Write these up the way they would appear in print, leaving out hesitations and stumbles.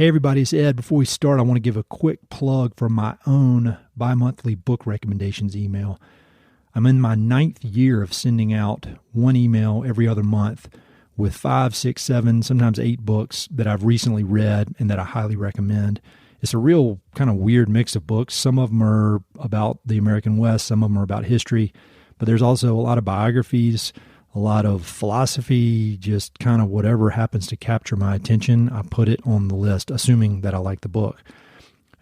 Hey everybody, it's Ed. Before we start, I want to give a quick plug for my own bi-monthly book recommendations email. I'm in my 9th year of sending out one email every other month with 5, 6, 7, sometimes 8 books that I've recently read and that I highly recommend. It's a real kind of weird mix of books. Some of them are about the American West, some of them are about history, but there's also a lot of biographies, a lot of philosophy, just kind of whatever happens to capture my attention. I put it on the list, assuming that I like the book.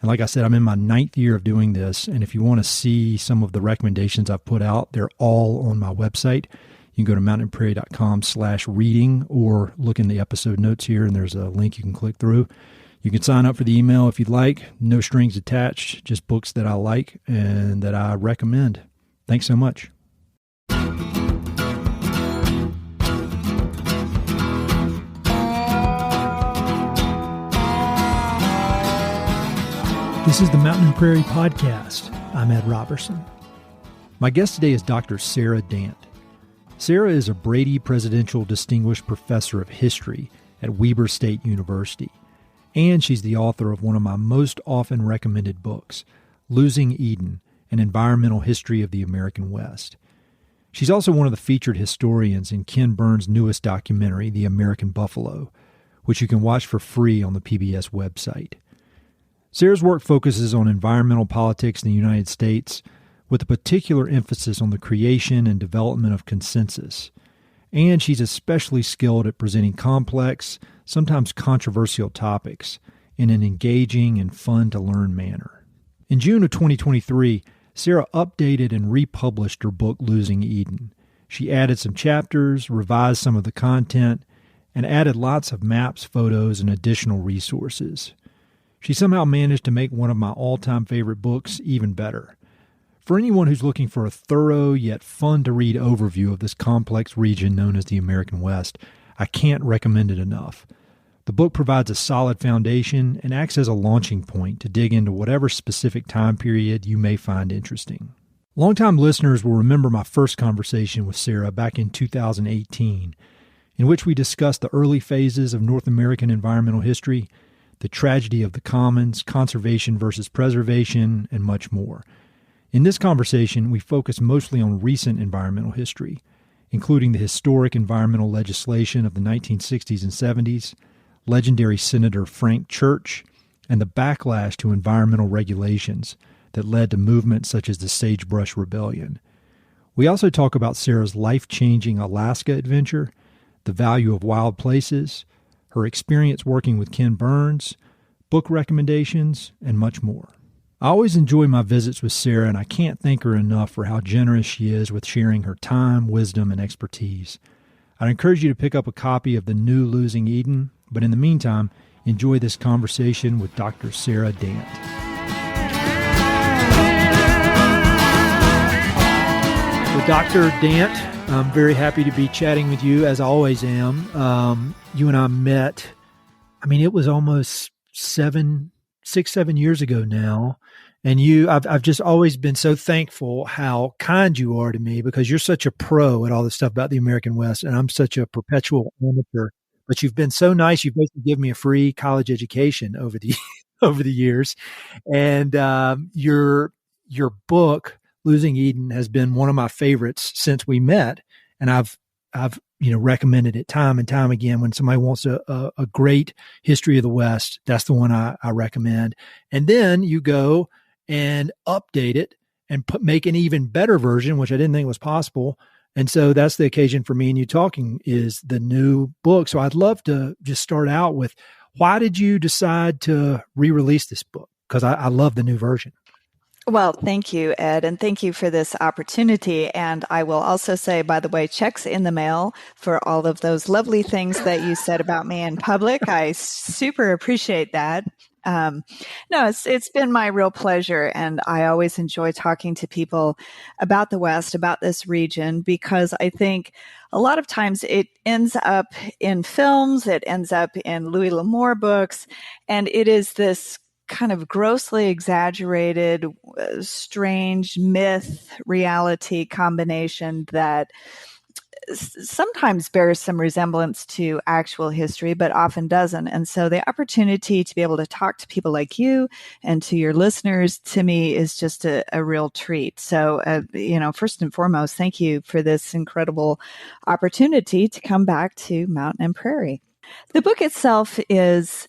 And like I said, I'm in my 9th year of doing this. And if you want to see some of the recommendations I've put out, they're all on my website. You can go to mountainandprairie.com/reading or look in the episode notes here, and there's a link you can click through. You can sign up for the email if you'd like. No strings attached, just books that I like and that I recommend. Thanks so much. This is the Mountain and Prairie Podcast. I'm Ed Robertson. My guest today is Dr. Sara Dant. Sara is a Brady Presidential Distinguished Professor of History at Weber State University, and she's the author of one of my most often recommended books, Losing Eden, An Environmental History of the American West. She's also one of the featured historians in Ken Burns' newest documentary, The American Buffalo, which you can watch for free on the PBS website. Sara's work focuses on environmental politics in the United States, with a particular emphasis on the creation and development of consensus. And she's especially skilled at presenting complex, sometimes controversial topics in an engaging and fun-to-learn manner. In June of 2023, Sara updated and republished her book, Losing Eden. She added some chapters, revised some of the content, and added lots of maps, photos, and additional resources. She somehow managed to make one of my all-time favorite books even better. For anyone who's looking for a thorough yet fun-to-read overview of this complex region known as the American West, I can't recommend it enough. The book provides a solid foundation and acts as a launching point to dig into whatever specific time period you may find interesting. Longtime listeners will remember my first conversation with Sara back in 2018, in which we discussed the early phases of North American environmental history, the tragedy of the commons, conservation versus preservation, and much more. In this conversation, we focus mostly on recent environmental history, including the historic environmental legislation of the 1960s and 70s, legendary Senator Frank Church, and the backlash to environmental regulations that led to movements such as the Sagebrush Rebellion. We also talk about Sara's life-changing Alaska adventure, the value of wild places, her experience working with Ken Burns, book recommendations, and much more. I always enjoy my visits with Sara, and I can't thank her enough for how generous she is with sharing her time, wisdom, and expertise. I'd encourage you to pick up a copy of the new Losing Eden, but in the meantime, enjoy this conversation with Dr. Sara Dant. So, Dr. Dant, I'm very happy to be chatting with you, as I always am. You and I met, it was almost 6, 7 years ago now. And I've just always been so thankful how kind you are to me, because you're such a pro at all this stuff about the American West, and I'm such a perpetual amateur. But you've been so nice. You've basically given me a free college education over the over the years. And your book, Losing Eden, has been one of my favorites since we met. And I've recommended it time and time again. When somebody wants a great history of the West, that's the one I recommend. And then you go and update it and make an even better version, which I didn't think was possible. And so that's the occasion for me and you talking, is the new book. So I'd love to just start out with, why did you decide to re-release this book? Because I love the new version. Well, thank you, Ed, and thank you for this opportunity. And I will also say, by the way, checks in the mail for all of those lovely things that you said about me in public. I super appreciate that. It's been my real pleasure, and I always enjoy talking to people about the West, about this region, because I think a lot of times it ends up in films, it ends up in Louis L'Amour books, and it is this kind of grossly exaggerated, strange myth reality combination that sometimes bears some resemblance to actual history, but often doesn't. And so the opportunity to be able to talk to people like you and to your listeners, to me, is just a real treat. So, first and foremost, thank you for this incredible opportunity to come back to Mountain and Prairie. The book itself is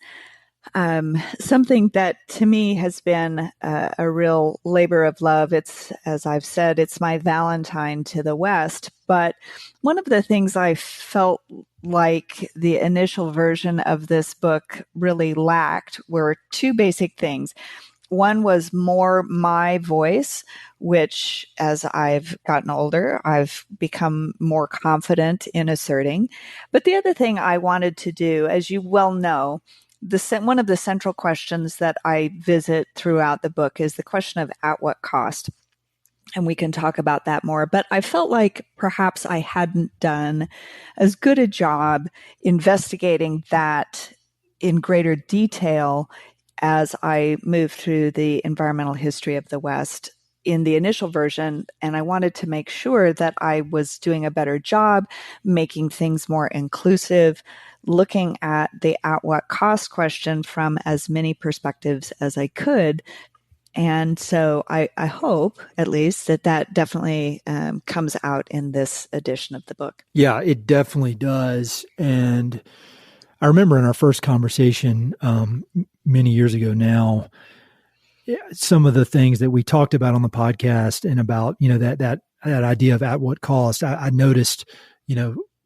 something that to me has been a real labor of love. It's, as I've said, it's my Valentine to the West. But one of the things I felt like the initial version of this book really lacked were two basic things. One was more my voice, which as I've gotten older, I've become more confident in asserting. But the other thing I wanted to do, as you well know, one of the central questions that I visit throughout the book is the question of at what cost. And we can talk about that more. But I felt like perhaps I hadn't done as good a job investigating that in greater detail as I moved through the environmental history of the West in the initial version. And I wanted to make sure that I was doing a better job, making things more inclusive, looking at the at what cost question from as many perspectives as I could. And so I hope, at least, that definitely comes out in this edition of the book. Yeah, it definitely does. And I remember in our first conversation many years ago now, some of the things that we talked about on the podcast and about, that idea of at what cost, I noticed,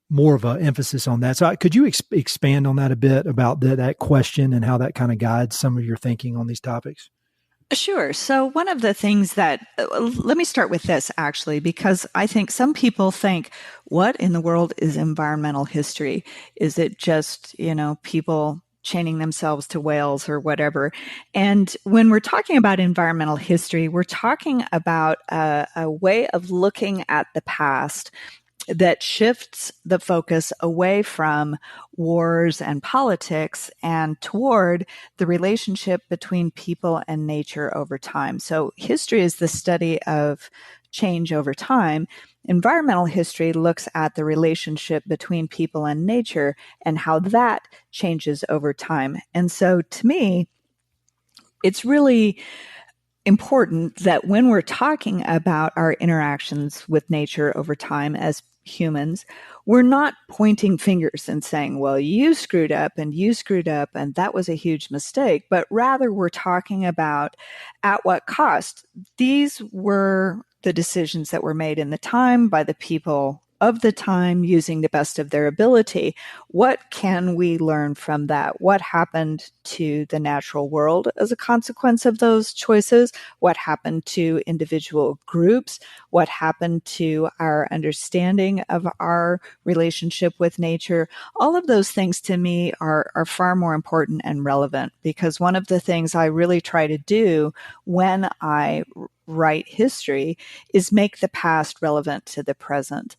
more of an emphasis on that. So could you expand on that a bit about that question and how that kind of guides some of your thinking on these topics? Sure. So one of the things that, let me start with this actually, because I think some people think, what in the world is environmental history? Is it just, people chaining themselves to whales or whatever? And when we're talking about environmental history, we're talking about a way of looking at the past that shifts the focus away from wars and politics and toward the relationship between people and nature over time. So history is the study of change over time. Environmental history looks at the relationship between people and nature and how that changes over time. And so to me, it's really important that when we're talking about our interactions with nature over time as humans, we're not pointing fingers and saying, well, you screwed up and that was a huge mistake, but rather we're talking about at what cost. These were the decisions that were made in the time by the people of the time using the best of their ability. What can we learn from that? What happened to the natural world as a consequence of those choices? What happened to individual groups? What happened to our understanding of our relationship with nature? All of those things to me are far more important and relevant, because one of the things I really try to do when I write history is make the past relevant to the present.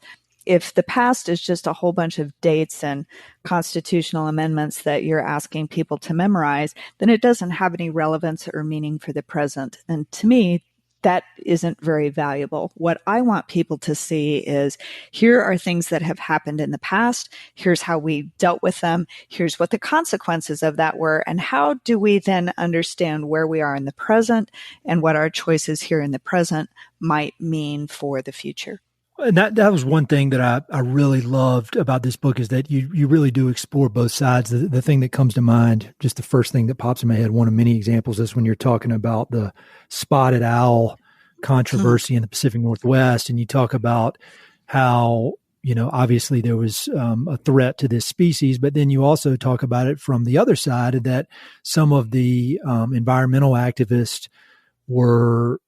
If the past is just a whole bunch of dates and constitutional amendments that you're asking people to memorize, then it doesn't have any relevance or meaning for the present. And to me, that isn't very valuable. What I want people to see is, here are things that have happened in the past. Here's how we dealt with them. Here's what the consequences of that were. And how do we then understand where we are in the present and what our choices here in the present might mean for the future? And that was one thing that I really loved about this book, is that you really do explore both sides. The thing that comes to mind, just the first thing that pops in my head, one of many examples, is when you're talking about the spotted owl controversy in the Pacific Northwest. And you talk about how, obviously there was a threat to this species, but then you also talk about it from the other side, that some of the environmental activists were,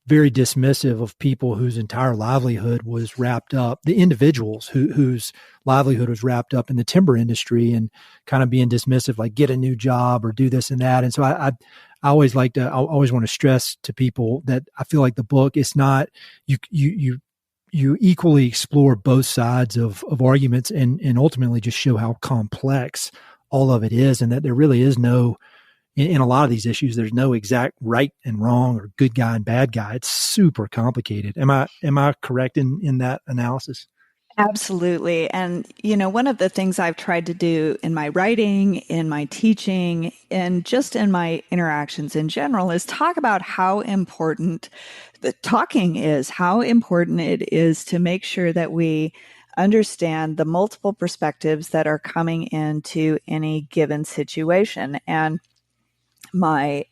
very dismissive of people whose entire livelihood was wrapped up, the individuals whose livelihood was wrapped up in the timber industry, and kind of being dismissive, like get a new job or do this and that. And so I always want to stress to people that I feel like the book is not, you equally explore both sides of arguments and ultimately just show how complex all of it is, and that there really is no, in a lot of these issues, there's no exact right and wrong or good guy and bad guy. It's super complicated. Am I correct in that analysis? Absolutely. And, you know, one of the things I've tried to do in my writing, in my teaching, and just in my interactions in general is talk about how important the talking is, how important it is to make sure that we understand the multiple perspectives that are coming into any given situation. And my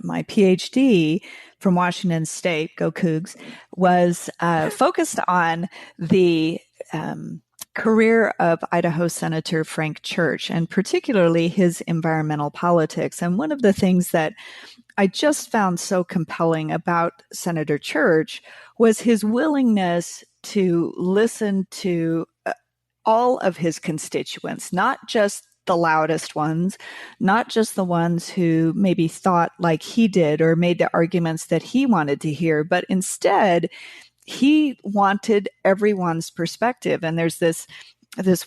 my PhD from Washington State, go Cougs, was focused on the career of Idaho Senator Frank Church, and particularly his environmental politics. And one of the things that I just found so compelling about Senator Church was his willingness to listen to all of his constituents, not just the loudest ones, not just the ones who maybe thought like he did or made the arguments that he wanted to hear, but instead he wanted everyone's perspective. And there's this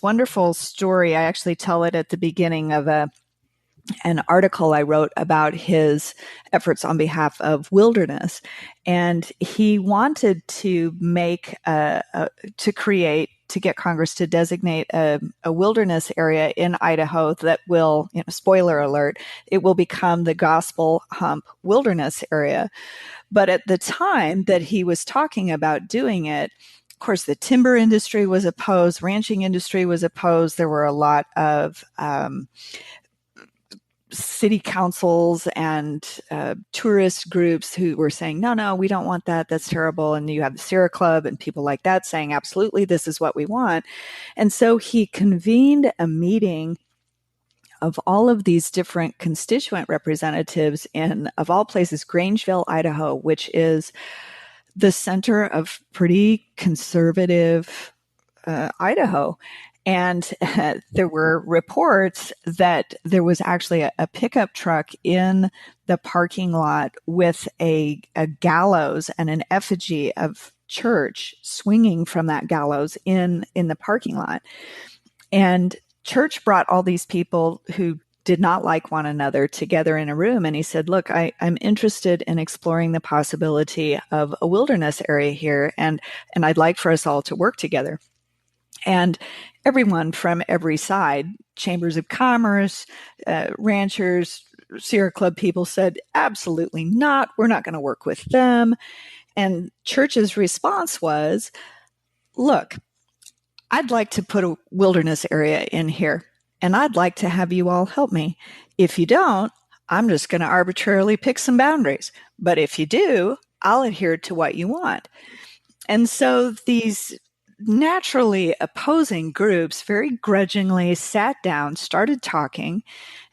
wonderful story. I actually tell it at the beginning of an article I wrote about his efforts on behalf of wilderness. And he wanted to to get Congress to designate a wilderness area in Idaho that will, spoiler alert, it will become the Gospel Hump Wilderness Area. But at the time that he was talking about doing it, of course, the timber industry was opposed, ranching industry was opposed. There were a lot of city councils and tourist groups who were saying, no, we don't want that. That's terrible. And you have the Sierra Club and people like that saying, absolutely, this is what we want. And so he convened a meeting of all of these different constituent representatives in, of all places, Grangeville, Idaho, which is the center of pretty conservative Idaho. And there were reports that there was actually a pickup truck in the parking lot with a gallows and an effigy of Church swinging from that gallows in the parking lot. And Church brought all these people who did not like one another together in a room. And he said, look, I'm interested in exploring the possibility of a wilderness area here. And I'd like for us all to work together. And everyone from every side, chambers of commerce, ranchers, Sierra Club people said, absolutely not. We're not going to work with them. And Church's response was, look, I'd like to put a wilderness area in here, and I'd like to have you all help me. If you don't, I'm just going to arbitrarily pick some boundaries. But if you do, I'll adhere to what you want. And so these naturally opposing groups very grudgingly sat down, started talking,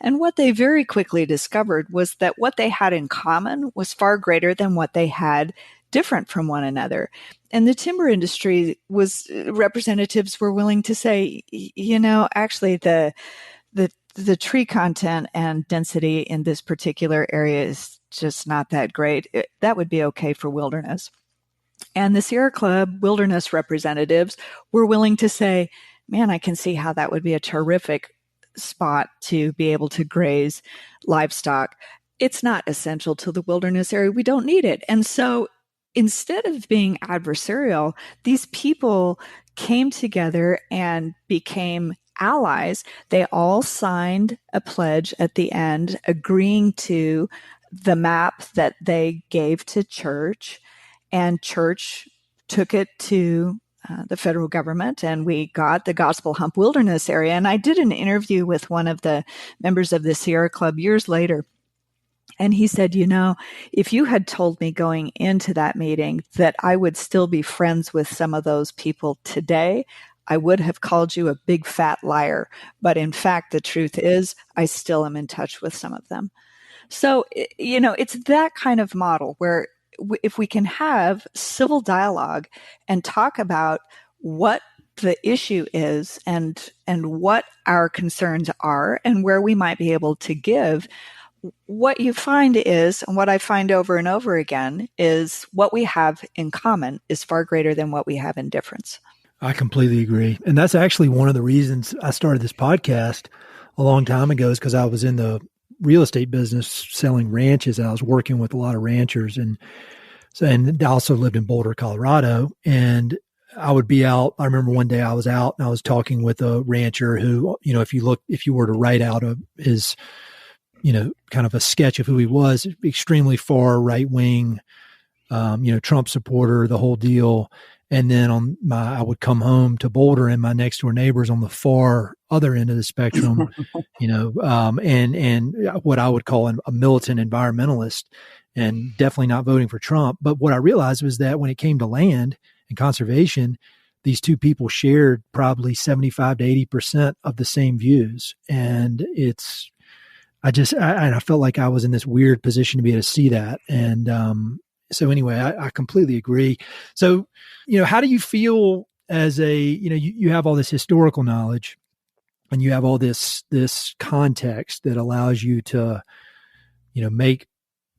and what they very quickly discovered was that what they had in common was far greater than what they had different from one another. And the timber industry representatives were willing to say, actually the tree content and density in this particular area is just not that great. That would be okay for wilderness. And the Sierra Club wilderness representatives were willing to say, man, I can see how that would be a terrific spot to be able to graze livestock. It's not essential to the wilderness area. We don't need it. And so instead of being adversarial, these people came together and became allies. They all signed a pledge at the end agreeing to the map that they gave to Church. And Church took it to the federal government, and we got the Gospel Hump Wilderness Area. And I did an interview with one of the members of the Sierra Club years later. And he said, if you had told me going into that meeting that I would still be friends with some of those people today, I would have called you a big fat liar. But in fact, the truth is I still am in touch with some of them. So, it's that kind of model where if we can have civil dialogue and talk about what the issue is and what our concerns are and where we might be able to give, what you find is, and what I find over and over again, is what we have in common is far greater than what we have in difference. I completely agree. And that's actually one of the reasons I started this podcast a long time ago, is because I was in the real estate business selling ranches, and I was working with a lot of ranchers, and I also lived in Boulder, Colorado. And I would be out. I remember one day I was out and I was talking with a rancher who, if you were to write out his, kind of a sketch of who he was, extremely far right wing, Trump supporter, the whole deal. And then I would come home to Boulder and my next door neighbors on the far other end of the spectrum, and what I would call a militant environmentalist, and definitely not voting for Trump. But what I realized was that when it came to land and conservation, these two people shared probably 75 to 80% of the same views. And I felt like I was in this weird position to be able to see that. And, so anyway, I completely agree. So, how do you feel as you have all this historical knowledge and you have all this context that allows you to, make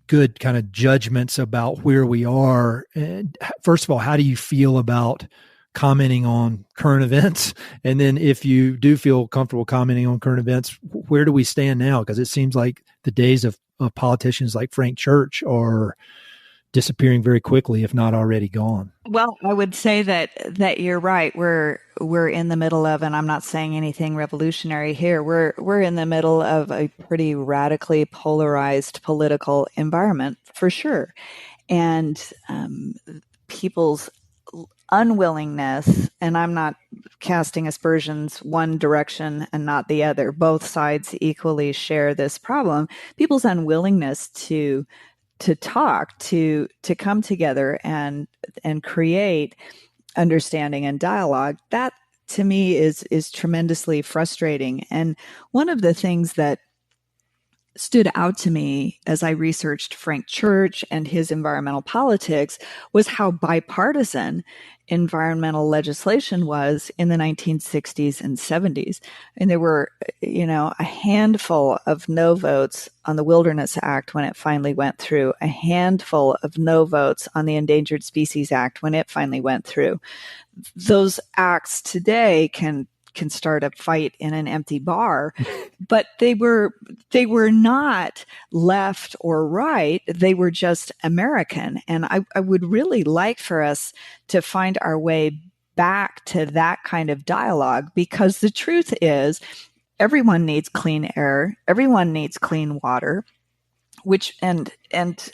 good kind of judgments about where we are. And first of all, how do you feel about commenting on current events? And then if you do feel comfortable commenting on current events, where do we stand now? Because it seems like the days of politicians like Frank Church are disappearing very quickly, if not already gone. Well, I would say that you're right. We're in the middle of, and I'm not saying anything revolutionary here. We're in the middle of a pretty radically polarized political environment for sure, and people's unwillingness, and I'm not casting aspersions one direction and not the other. Both sides equally share this problem. People's unwillingness to talk, to come together and create understanding and dialogue, that to me is tremendously frustrating. And one of the things that stood out to me as I researched Frank Church and his environmental politics was how bipartisan environmental legislation was in the 1960s and 70s. And there were, a handful of no votes on the Wilderness Act when it finally went through, a handful of no votes on the Endangered Species Act when it finally went through. Those acts today can start a fight in an empty bar, but they were not left or right. They were just American. And I would really like for us to find our way back to that kind of dialogue, because the truth is everyone needs clean air. Everyone needs clean water, and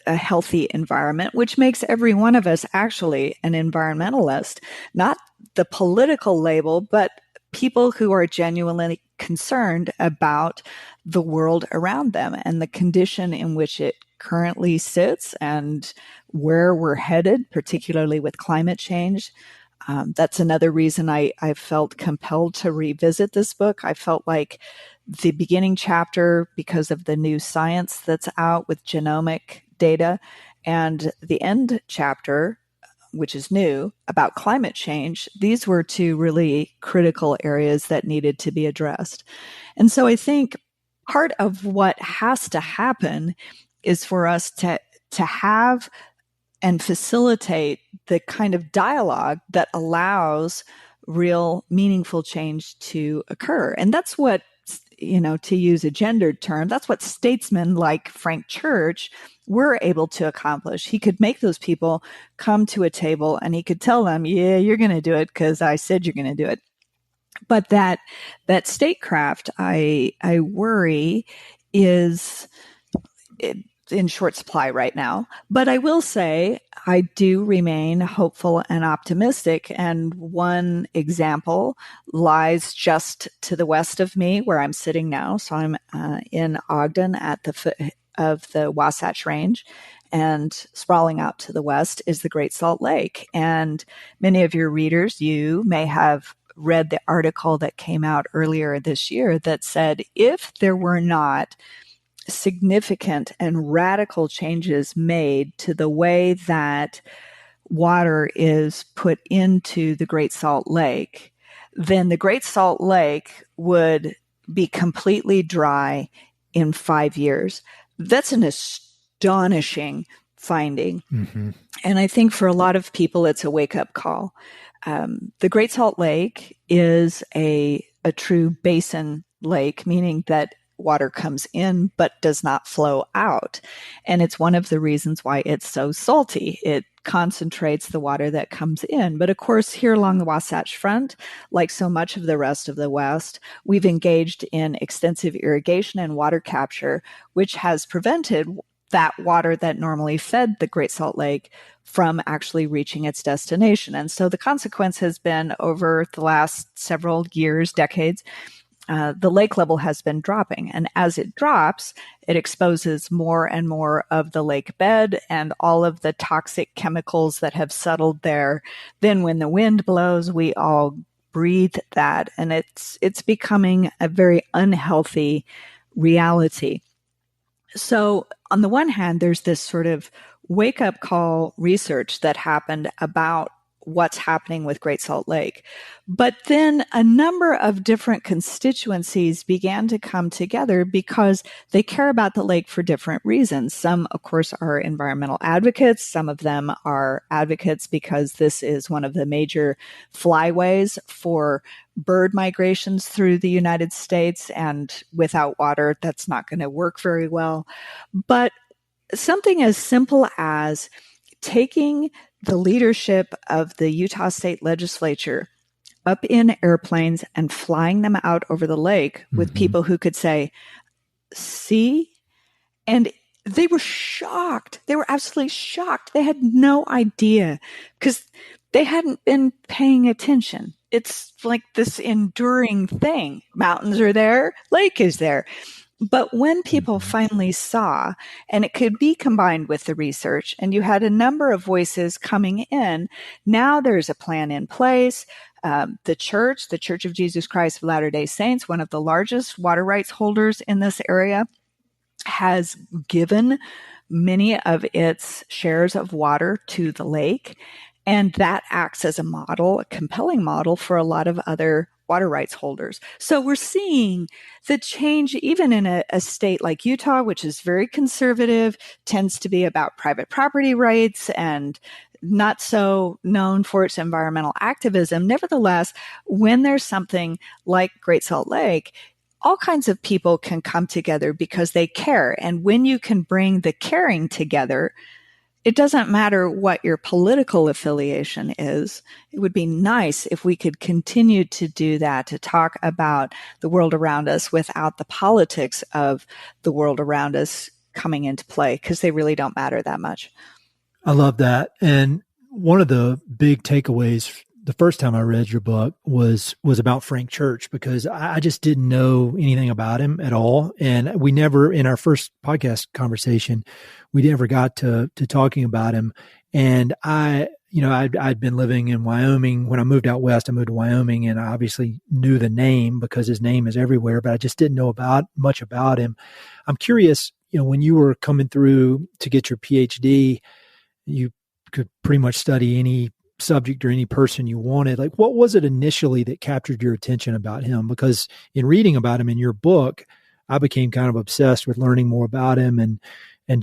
a healthy environment, which makes every one of us actually an environmentalist, not the political label, but people who are genuinely concerned about the world around them and the condition in which it currently sits and where we're headed, particularly with climate change. That's another reason I felt compelled to revisit this book. I felt like the beginning chapter, because of the new science that's out with genomic data, and the end chapter, which is new, about climate change, these were two really critical areas that needed to be addressed. And so I think part of what has to happen is for us to have and facilitate the kind of dialogue that allows real meaningful change to occur. And that's what, to use a gendered term, that's what statesmen like Frank Church were able to accomplish. He could make those people come to a table and he could tell them, yeah, you're going to do it because I said you're going to do it. But that statecraft, I worry, is in short supply right now. But I will say I do remain hopeful and optimistic. And one example lies just to the west of me where I'm sitting now. So I'm in Ogden at the foot of the Wasatch Range, and sprawling out to the west is the Great Salt Lake. And many of your readers, you may have read the article that came out earlier this year that said if there were not significant and radical changes made to the way that water is put into the Great Salt Lake, then the Great Salt Lake would be completely dry in 5 years. That's an astonishing finding. Mm-hmm. And I think for a lot of people, it's a wake-up call. The Great Salt Lake is a true basin lake, meaning that water comes in but does not flow out. And it's one of the reasons why it's so salty. It concentrates the water that comes in. But of course, here along the Wasatch Front, like so much of the rest of the West, we've engaged in extensive irrigation and water capture, which has prevented that water that normally fed the Great Salt Lake from actually reaching its destination. And so the consequence has been, over the last several years, decades, the lake level has been dropping. And as it drops, it exposes more and more of the lake bed and all of the toxic chemicals that have settled there. Then when the wind blows, we all breathe that. And it's becoming a very unhealthy reality. So on the one hand, there's this sort of wake-up call research that happened about what's happening with Great Salt Lake. But then a number of different constituencies began to come together because they care about the lake for different reasons. Some, of course, are environmental advocates. Some of them are advocates because this is one of the major flyways for bird migrations through the United States, and without water, that's not going to work very well. But something as simple as taking the leadership of the Utah State Legislature up in airplanes and flying them out over the lake with people who could say, see? And they were shocked. They were absolutely shocked. They had no idea because they hadn't been paying attention. It's like this enduring thing. Mountains are there, lake is there. But when people finally saw, and it could be combined with the research, and you had a number of voices coming in, now there's a plan in place. The Church of Jesus Christ of Latter-day Saints, one of the largest water rights holders in this area, has given many of its shares of water to the lake. And that acts as a model, a compelling model for a lot of other water rights holders. So we're seeing the change even in a state like Utah, which is very conservative, tends to be about private property rights and not so known for its environmental activism. Nevertheless, when there's something like Great Salt Lake, all kinds of people can come together because they care. And when you can bring the caring together, it doesn't matter what your political affiliation is. It would be nice if we could continue to do that, to talk about the world around us without the politics of the world around us coming into play, because they really don't matter that much. I love that. And one of the big takeaways the first time I read your book was about Frank Church, because I just didn't know anything about him at all. And we never, in our first podcast conversation, we never got to talking about him. And I'd been living in Wyoming. When I moved out west, I moved to Wyoming, and I obviously knew the name because his name is everywhere, but I just didn't know much about him. I'm curious, when you were coming through to get your PhD, you could pretty much study any subject or any person you wanted. Like, what was it initially that captured your attention about him? Because in reading about him in your book, I became kind of obsessed with learning more about him, and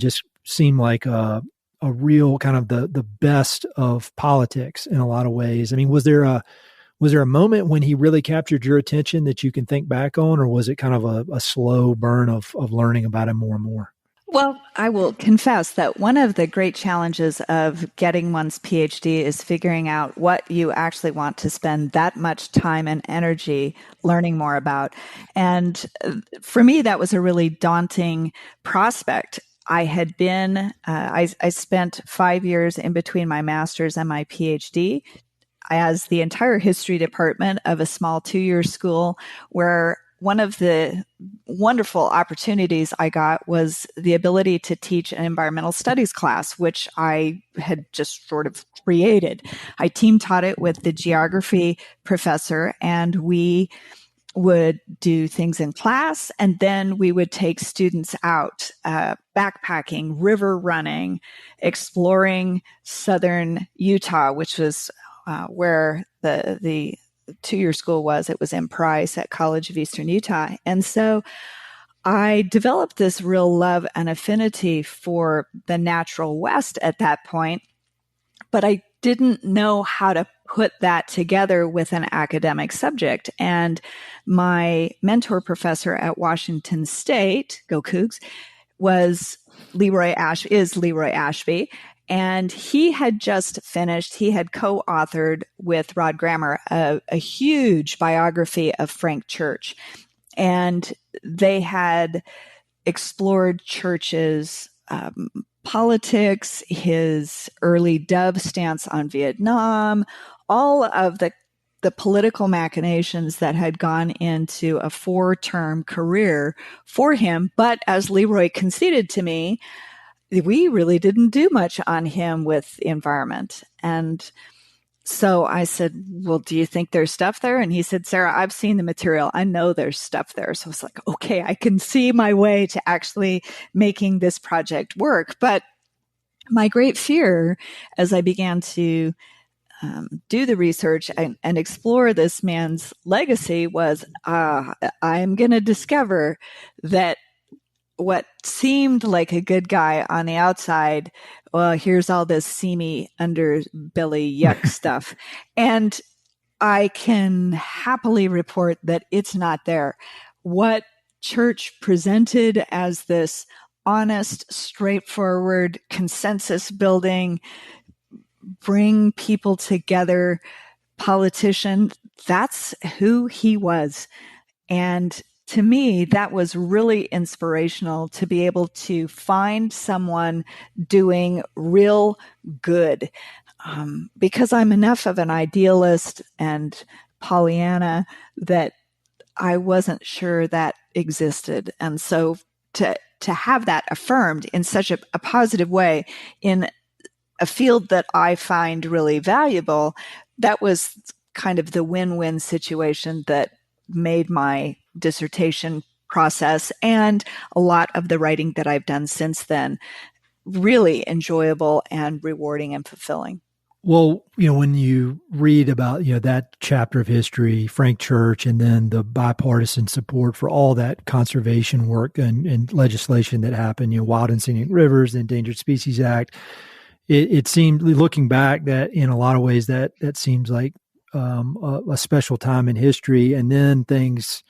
just seemed like a real kind of the best of politics in a lot of ways. I mean, was there a moment when he really captured your attention that you can think back on, or was it kind of a slow burn of learning about him more and more? Well, I will confess that one of the great challenges of getting one's PhD is figuring out what you actually want to spend that much time and energy learning more about. And for me, that was a really daunting prospect. I had been, I spent 5 years in between my master's and my PhD as the entire history department of a small 2-year school, where one of the wonderful opportunities I got was the ability to teach an environmental studies class, which I had just sort of created. I team taught it with the geography professor, and we would do things in class, and then we would take students out backpacking, river running, exploring southern Utah, which was where the 2-year school was. It was in Price at College of Eastern Utah. And so I developed this real love and affinity for the natural West at that point, but I didn't know how to put that together with an academic subject. And my mentor professor at Washington State, go Cougs, is Leroy Ashby. And he had just finished, he had co-authored with Rod Grammer a huge biography of Frank Church. And they had explored Church's politics, his early dove stance on Vietnam, all of the political machinations that had gone into a 4-term career for him. But as Leroy conceded to me, we really didn't do much on him with the environment. And so I said, well, do you think there's stuff there? And he said, Sara, I've seen the material. I know there's stuff there. So I was like, okay, I can see my way to actually making this project work. But my great fear as I began to do the research and explore this man's legacy was I'm going to discover that what seemed like a good guy on the outside, well, here's all this seamy underbelly yuck stuff. And I can happily report that it's not there. What Church presented as this honest, straightforward, consensus building, bring people together politician, that's who he was. And to me, that was really inspirational to be able to find someone doing real good. Because I'm enough of an idealist and Pollyanna that I wasn't sure that existed. And so to have that affirmed in such a positive way in a field that I find really valuable, that was kind of the win-win situation that made my dissertation process and a lot of the writing that I've done since then really enjoyable and rewarding and fulfilling. Well, when you read about, that chapter of history, Frank Church, and then the bipartisan support for all that conservation work and legislation that happened, Wild and Scenic Rivers, the Endangered Species Act, it seemed, looking back, that in a lot of ways that seems like a special time in history. And then things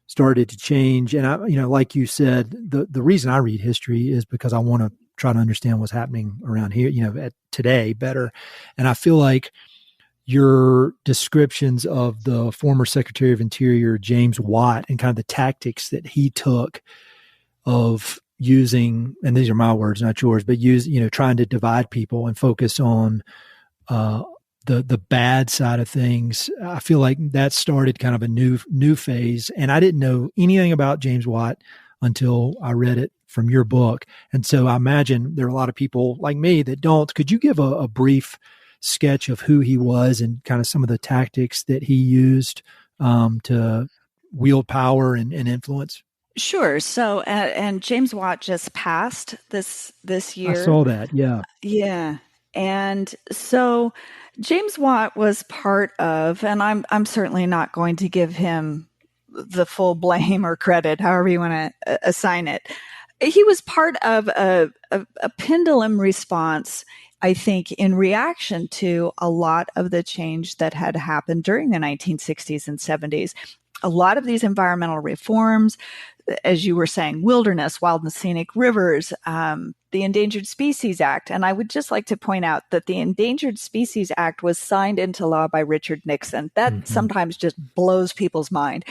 started to change. And like you said, the reason I read history is because I want to try to understand what's happening around here, at today better. And I feel like your descriptions of the former Secretary of Interior, James Watt, and kind of the tactics that he took of using, and these are my words, not yours, but trying to divide people and focus on, the bad side of things. I feel like that started kind of a new phase. And I didn't know anything about James Watt until I read it from your book. And so I imagine there are a lot of people like me that don't. Could you give a brief sketch of who he was and kind of some of the tactics that he used to wield power and influence? Sure. So, and James Watt just passed this year. I saw that. Yeah. Yeah. And so James Watt was part of, and I'm certainly not going to give him the full blame or credit, however you want to assign it. He was part of a pendulum response, I think, in reaction to a lot of the change that had happened during the 1960s and 70s. A lot of these environmental reforms, as you were saying, wilderness, wild and scenic rivers, the Endangered Species Act. And I would just like to point out that the Endangered Species Act was signed into law by Richard Nixon. That sometimes just blows people's mind.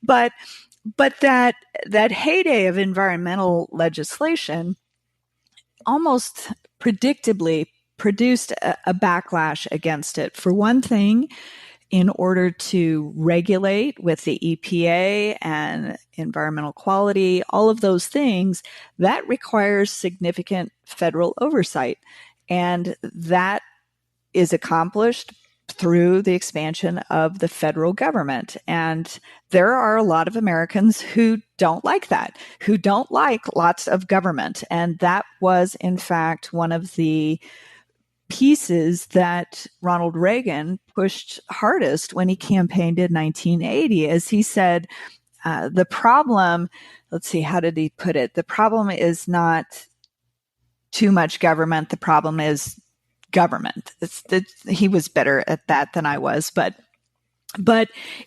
But that heyday of environmental legislation almost predictably produced a backlash against it. For one thing, in order to regulate with the EPA and environmental quality, all of those things, that requires significant federal oversight. And that is accomplished through the expansion of the federal government. And there are a lot of Americans who don't like that, who don't like lots of government. And that was, in fact, one of the pieces that Ronald Reagan pushed hardest when he campaigned in 1980, as he said, the problem, let's see, how did he put it? The problem is not too much government. The problem is government. He was better at that than I was, but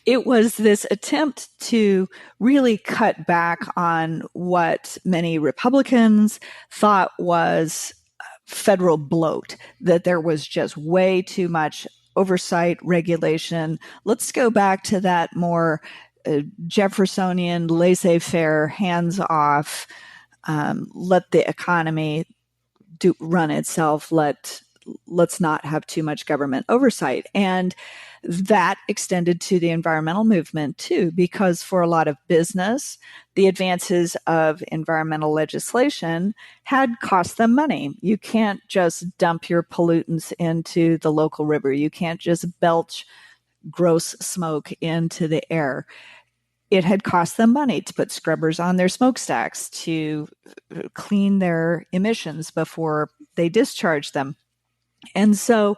it was this attempt to really cut back on what many Republicans thought was federal bloat, that there was just way too much oversight, regulation. Let's go back to that more Jeffersonian, laissez-faire, hands-off, let the economy run itself. Let's not have too much government oversight. And that extended to the environmental movement too, because for a lot of business, the advances of environmental legislation had cost them money. You can't just dump your pollutants into the local river. You can't just belch gross smoke into the air. It had cost them money to put scrubbers on their smokestacks, to clean their emissions before they discharge them. And so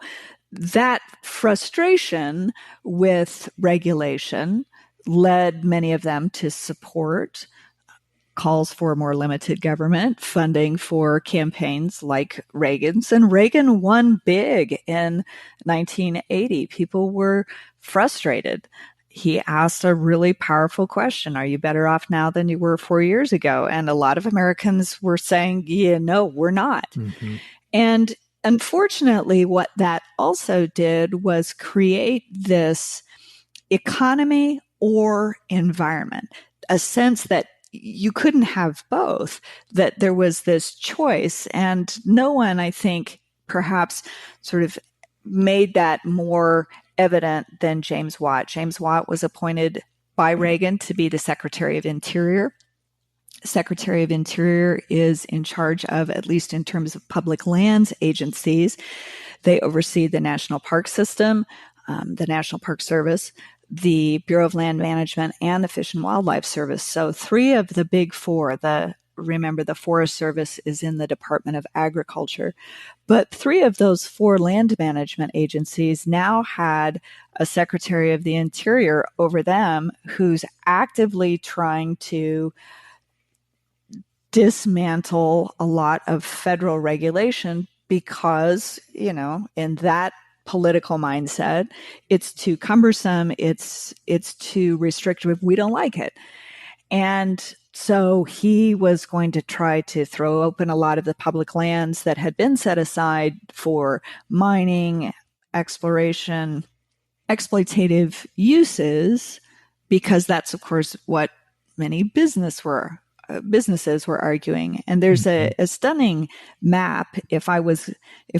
that frustration with regulation led many of them to support calls for more limited government, funding for campaigns like Reagan's. And Reagan won big in 1980. People were frustrated. He asked a really powerful question. Are you better off now than you were 4 years ago? And a lot of Americans were saying, yeah, no, we're not. Mm-hmm. And unfortunately, what that also did was create this economy or environment, a sense that you couldn't have both, that there was this choice. And no one, I think, perhaps sort of made that more evident than James Watt. James Watt was appointed by Reagan to be the Secretary of Interior. Secretary of Interior is in charge of, at least in terms of public lands agencies, they oversee the National Park System, the National Park Service, the Bureau of Land Management, and the Fish and Wildlife Service. So three of the big four, remember the Forest Service is in the Department of Agriculture, but three of those four land management agencies now had a Secretary of the Interior over them who's actively trying to dismantle a lot of federal regulation because, in that political mindset, it's too cumbersome, it's too restrictive, we don't like it. And so he was going to try to throw open a lot of the public lands that had been set aside for mining, exploration, exploitative uses, because that's, of course, what many businesses were arguing. And there's a stunning map. If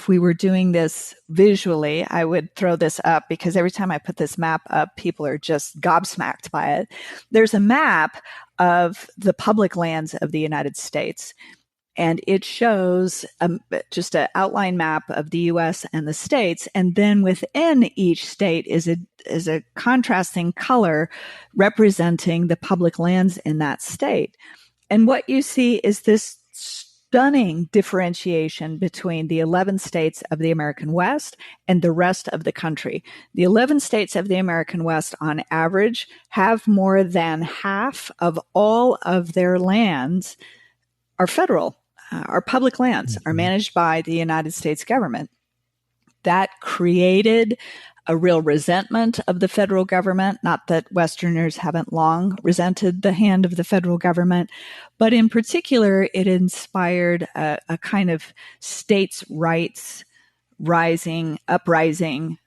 we were doing this visually, I would throw this up, because every time I put this map up, people are just gobsmacked by it. There's a map of the public lands of the United States, and it shows just an outline map of the U.S. and the states. And then within each state is a contrasting color representing the public lands in that state. And what you see is this stunning differentiation between the 11 states of the American West and the rest of the country. The 11 states of the American West, on average, have more than half of all of their lands are federal, are public lands, are managed by the United States government. That created a real resentment of the federal government. Not that Westerners haven't long resented the hand of the federal government, but in particular, it inspired a kind of states' rights uprising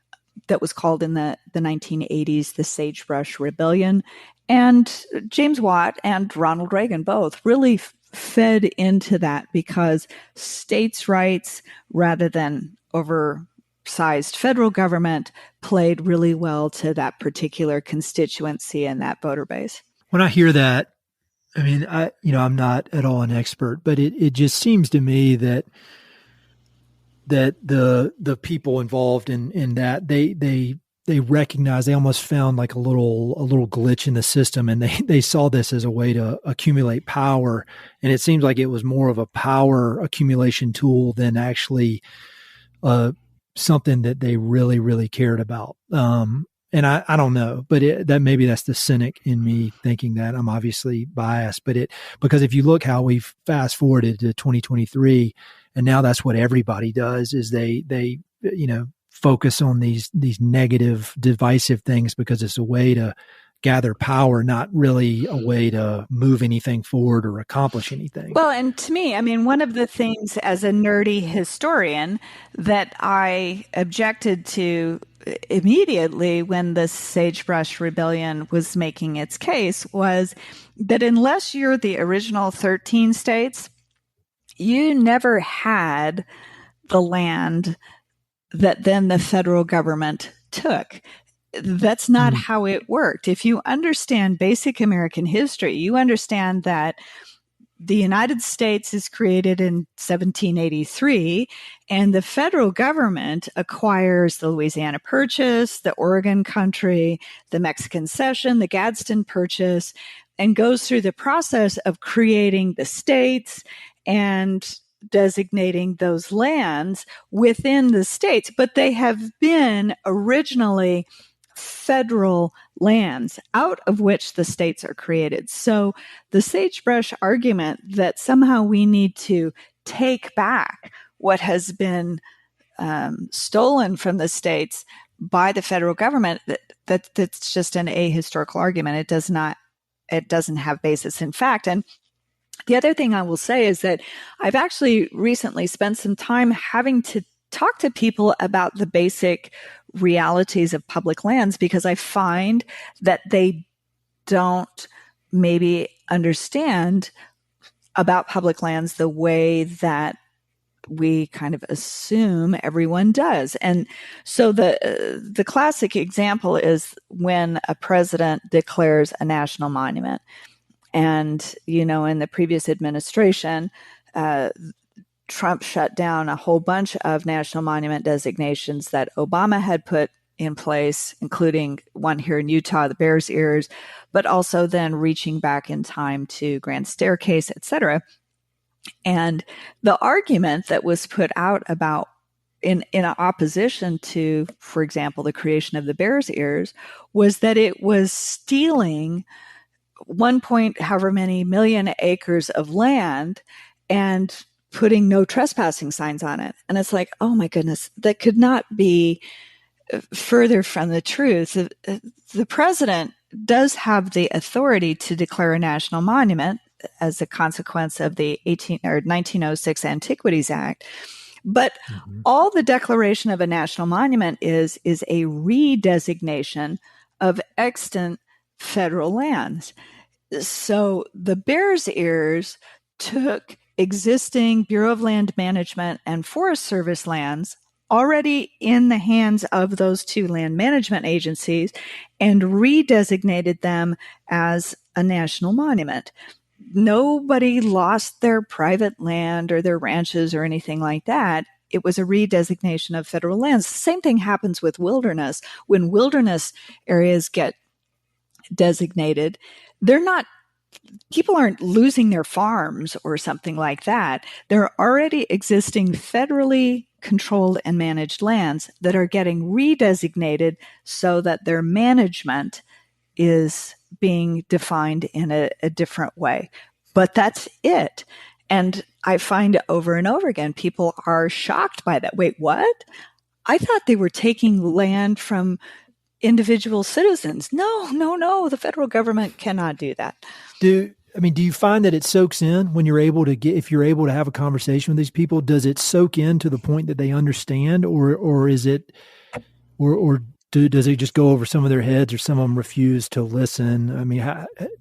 that was called in the 1980s the Sagebrush Rebellion. And James Watt and Ronald Reagan both really fed into that, because states' rights, rather than oversized federal government, played really well to that particular constituency and that voter base. When I hear that, I mean, I'm not at all an expert, but it just seems to me that the people involved in that, they recognize, they almost found like a little glitch in the system, and they saw this as a way to accumulate power. And it seems like it was more of a power accumulation tool than actually something that they really, really cared about. And I don't know, but maybe that's the cynic in me thinking that. I'm obviously biased, because if you look how we've fast forwarded to 2023, and now that's what everybody does, is they focus on these negative, divisive things, because it's a way to gather power, not really a way to move anything forward or accomplish anything. Well, and to me, I mean, one of the things as a nerdy historian that I objected to immediately when the Sagebrush Rebellion was making its case was that unless you're the original 13 states, you never had the land that then the federal government took. That's not how it worked. If you understand basic American history, you understand that the United States is created in 1783, and the federal government acquires the Louisiana Purchase, the Oregon Country, the Mexican Cession, the Gadsden Purchase, and goes through the process of creating the states and designating those lands within the states. But they have been originally federal lands out of which the states are created. So the sagebrush argument that somehow we need to take back what has been stolen from the states by the federal government, that's just an ahistorical argument. It doesn't have basis in fact. And the other thing I will say is that I've actually recently spent some time having to talk to people about the basic realities of public lands, because I find that they don't maybe understand about public lands the way that we kind of assume everyone does. And so the classic example is when a president declares a national monument. And, in the previous administration, Trump shut down a whole bunch of national monument designations that Obama had put in place, including one here in Utah, the Bears Ears, but also then reaching back in time to Grand Staircase, et cetera. And the argument that was put out about in opposition to, for example, the creation of the Bears Ears was that it was stealing 1 point however many million acres of land and putting no trespassing signs on it. And it's like, oh my goodness, that could not be further from the truth. The president does have the authority to declare a national monument as a consequence of the 1906 Antiquities Act. But all the declaration of a national monument is a redesignation of extant federal lands. So the Bears Ears took existing Bureau of Land Management and Forest Service lands already in the hands of those two land management agencies and redesignated them as a national monument. Nobody lost their private land or their ranches or anything like that. It was a redesignation of federal lands. The same thing happens with wilderness. When wilderness areas get designated, people aren't losing their farms or something like that. There are already existing federally controlled and managed lands that are getting redesignated so that their management is being defined in a different way. But that's it. And I find over and over again, people are shocked by that. Wait, what? I thought they were taking land from individual citizens. No, the federal government cannot do that. Do you find that it soaks in when if you're able to have a conversation with these people? Does it soak in to the point that they understand, or is it, does it just go over some of their heads, or some of them refuse to listen? I mean,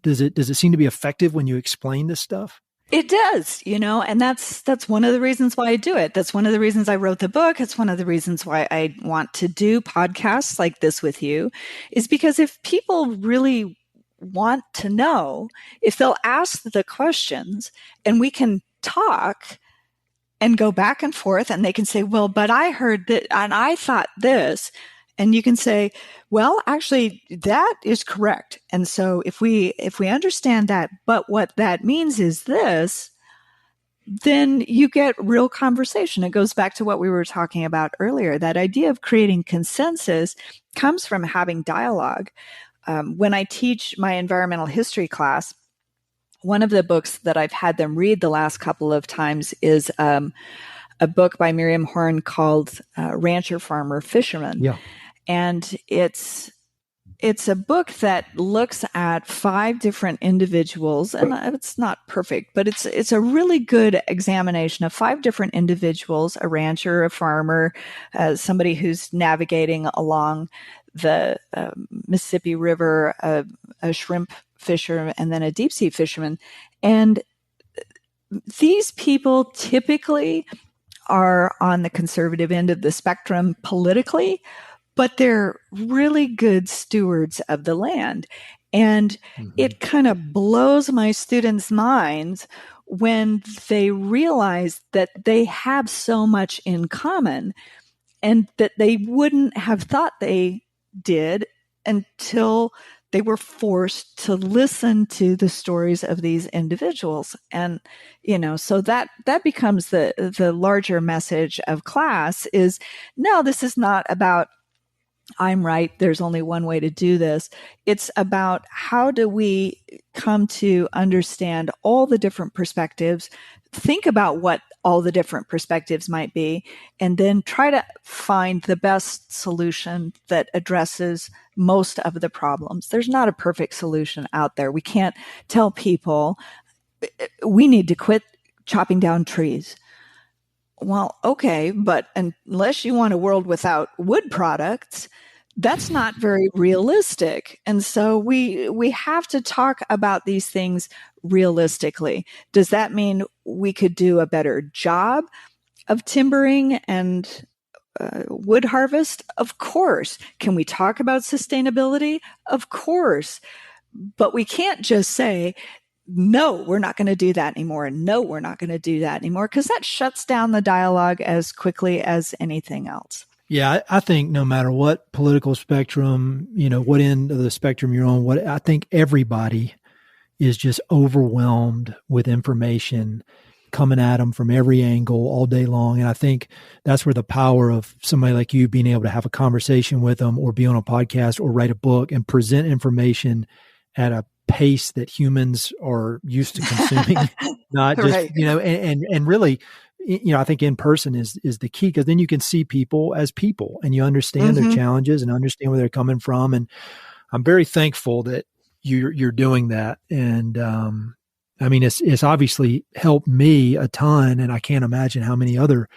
does it seem to be effective when you explain this stuff? It does, and that's one of the reasons why I do it. That's one of the reasons I wrote the book. It's one of the reasons why I want to do podcasts like this with you, is because if people really want to know, if they'll ask the questions and we can talk and go back and forth, and they can say, well, but I heard that and I thought this. And you can say, well, actually, that is correct. And so if we understand that, but what that means is this, then you get real conversation. It goes back to what we were talking about earlier. That idea of creating consensus comes from having dialogue. When I teach my environmental history class, one of the books that I've had them read the last couple of times is a book by Miriam Horn called Rancher, Farmer, Fisherman. Yeah. And it's It's a book that looks at 5 different individuals, and it's not perfect, but it's a really good examination of 5 different individuals: a rancher, a farmer, somebody who's navigating along the Mississippi River, a shrimp fisher, and then a deep sea fisherman. And these people typically are on the conservative end of the spectrum politically, but they're really good stewards of the land. And it kind of blows my students' minds when they realize that they have so much in common and that they wouldn't have thought they did until they were forced to listen to the stories of these individuals. And, so that becomes the larger message of class is, no, this is not about I'm right, there's only one way to do this. It's about how do we come to understand all the different perspectives, think about what all the different perspectives might be, and then try to find the best solution that addresses most of the problems. There's not a perfect solution out there. We can't tell people we need to quit chopping down trees. Well, okay, but unless you want a world without wood products, that's not very realistic. And so we have to talk about these things realistically. Does that mean we could do a better job of timbering and wood harvest? Of course. Can we talk about sustainability? Of course. But we can't just say, no, we're not going to do that anymore. No, we're not going to do that anymore, because that shuts down the dialogue as quickly as anything else. Yeah, I think no matter what political spectrum, what end of the spectrum you're on, I think everybody is just overwhelmed with information coming at them from every angle all day long. And I think that's where the power of somebody like you being able to have a conversation with them or be on a podcast or write a book and present information at a pace that humans are used to consuming, not just, Right. and really, I think in person is the key, because then you can see people as people and you understand their challenges and understand where they're coming from. And I'm very thankful that you're doing that. And, it's obviously helped me a ton, and I can't imagine how many other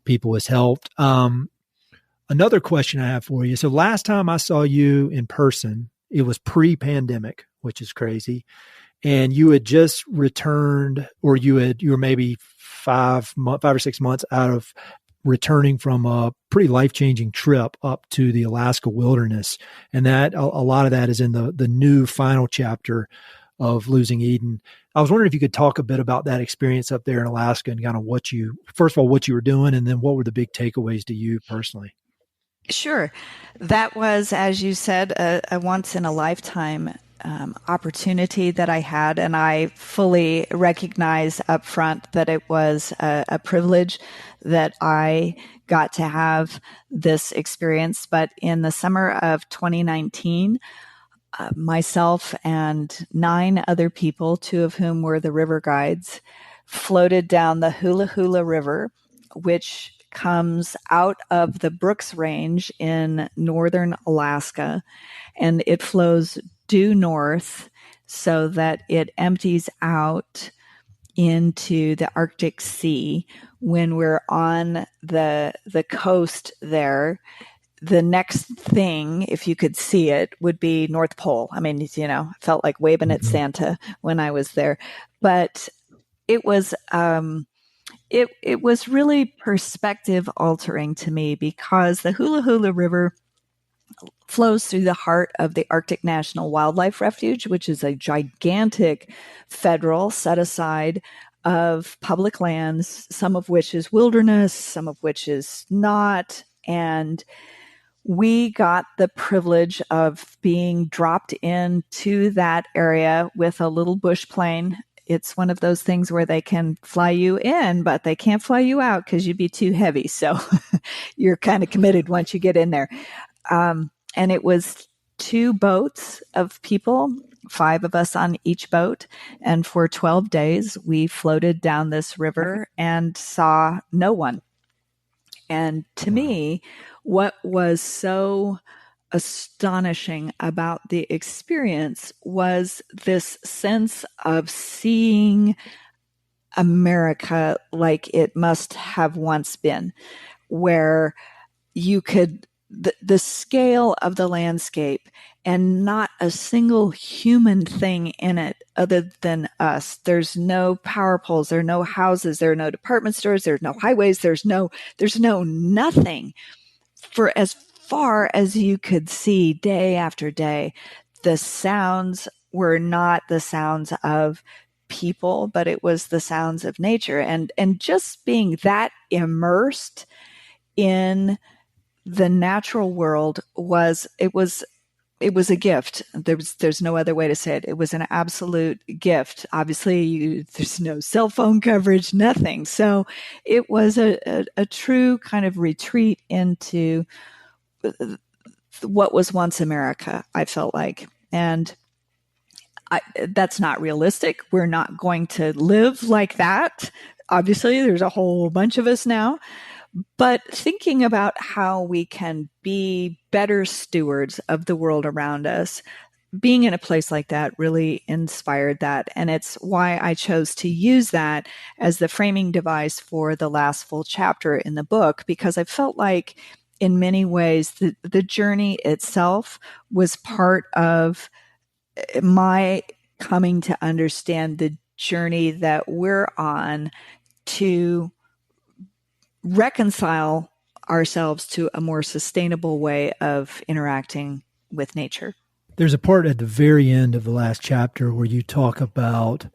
people it's helped. Another question I have for you. So last time I saw you in person, it was pre-pandemic, which is crazy. And you had just returned, or you were maybe 5 or 6 months out of returning from a pretty life-changing trip up to the Alaska wilderness. And that a lot of that is in the new final chapter of Losing Eden. I was wondering if you could talk a bit about that experience up there in Alaska and kind of first of all, what you were doing, and then what were the big takeaways to you personally? Sure. That was, as you said, a once in a lifetime opportunity that I had, and I fully recognize up front that it was a privilege that I got to have this experience. But in the summer of 2019, myself and 9 other people, 2 of whom were the river guides, floated down the Hula Hula River, which comes out of the Brooks Range in northern Alaska, and it flows due north so that it empties out into the Arctic Sea. When we're on the coast there, the next thing, if you could see it, would be North Pole. Felt like waving at Santa when I was there. But it was it was really perspective altering to me, because the Hula Hula River flows through the heart of the Arctic National Wildlife Refuge, which is a gigantic federal set aside of public lands, some of which is wilderness, some of which is not. And we got the privilege of being dropped into that area with a little bush plane. It's one of those things where they can fly you in, but they can't fly you out because you'd be too heavy. So you're kind of committed once you get in there. And it was 2 boats of people, 5 of us on each boat. And for 12 days, we floated down this river and saw no one. And to me, what was so astonishing about the experience was this sense of seeing America like it must have once been, where you could, the scale of the landscape and not a single human thing in it other than us. There's no power poles, there are no houses, there are no department stores, there's no highways, there's no nothing. For as far as you could see day after day, the sounds were not the sounds of people, but it was the sounds of nature. And just being that immersed in the natural world was a gift. There's no other way to say it. It was an absolute gift. Obviously, there's no cell phone coverage, nothing. So it was a true kind of retreat into what was once America, I felt like. And that's not realistic. We're not going to live like that. Obviously, there's a whole bunch of us now. But thinking about how we can be better stewards of the world around us, being in a place like that really inspired that. And it's why I chose to use that as the framing device for the last full chapter in the book, because I felt like in many ways the journey itself was part of my coming to understand the journey that we're on to reconcile ourselves to a more sustainable way of interacting with nature. There's a part at the very end of the last chapter where you talk about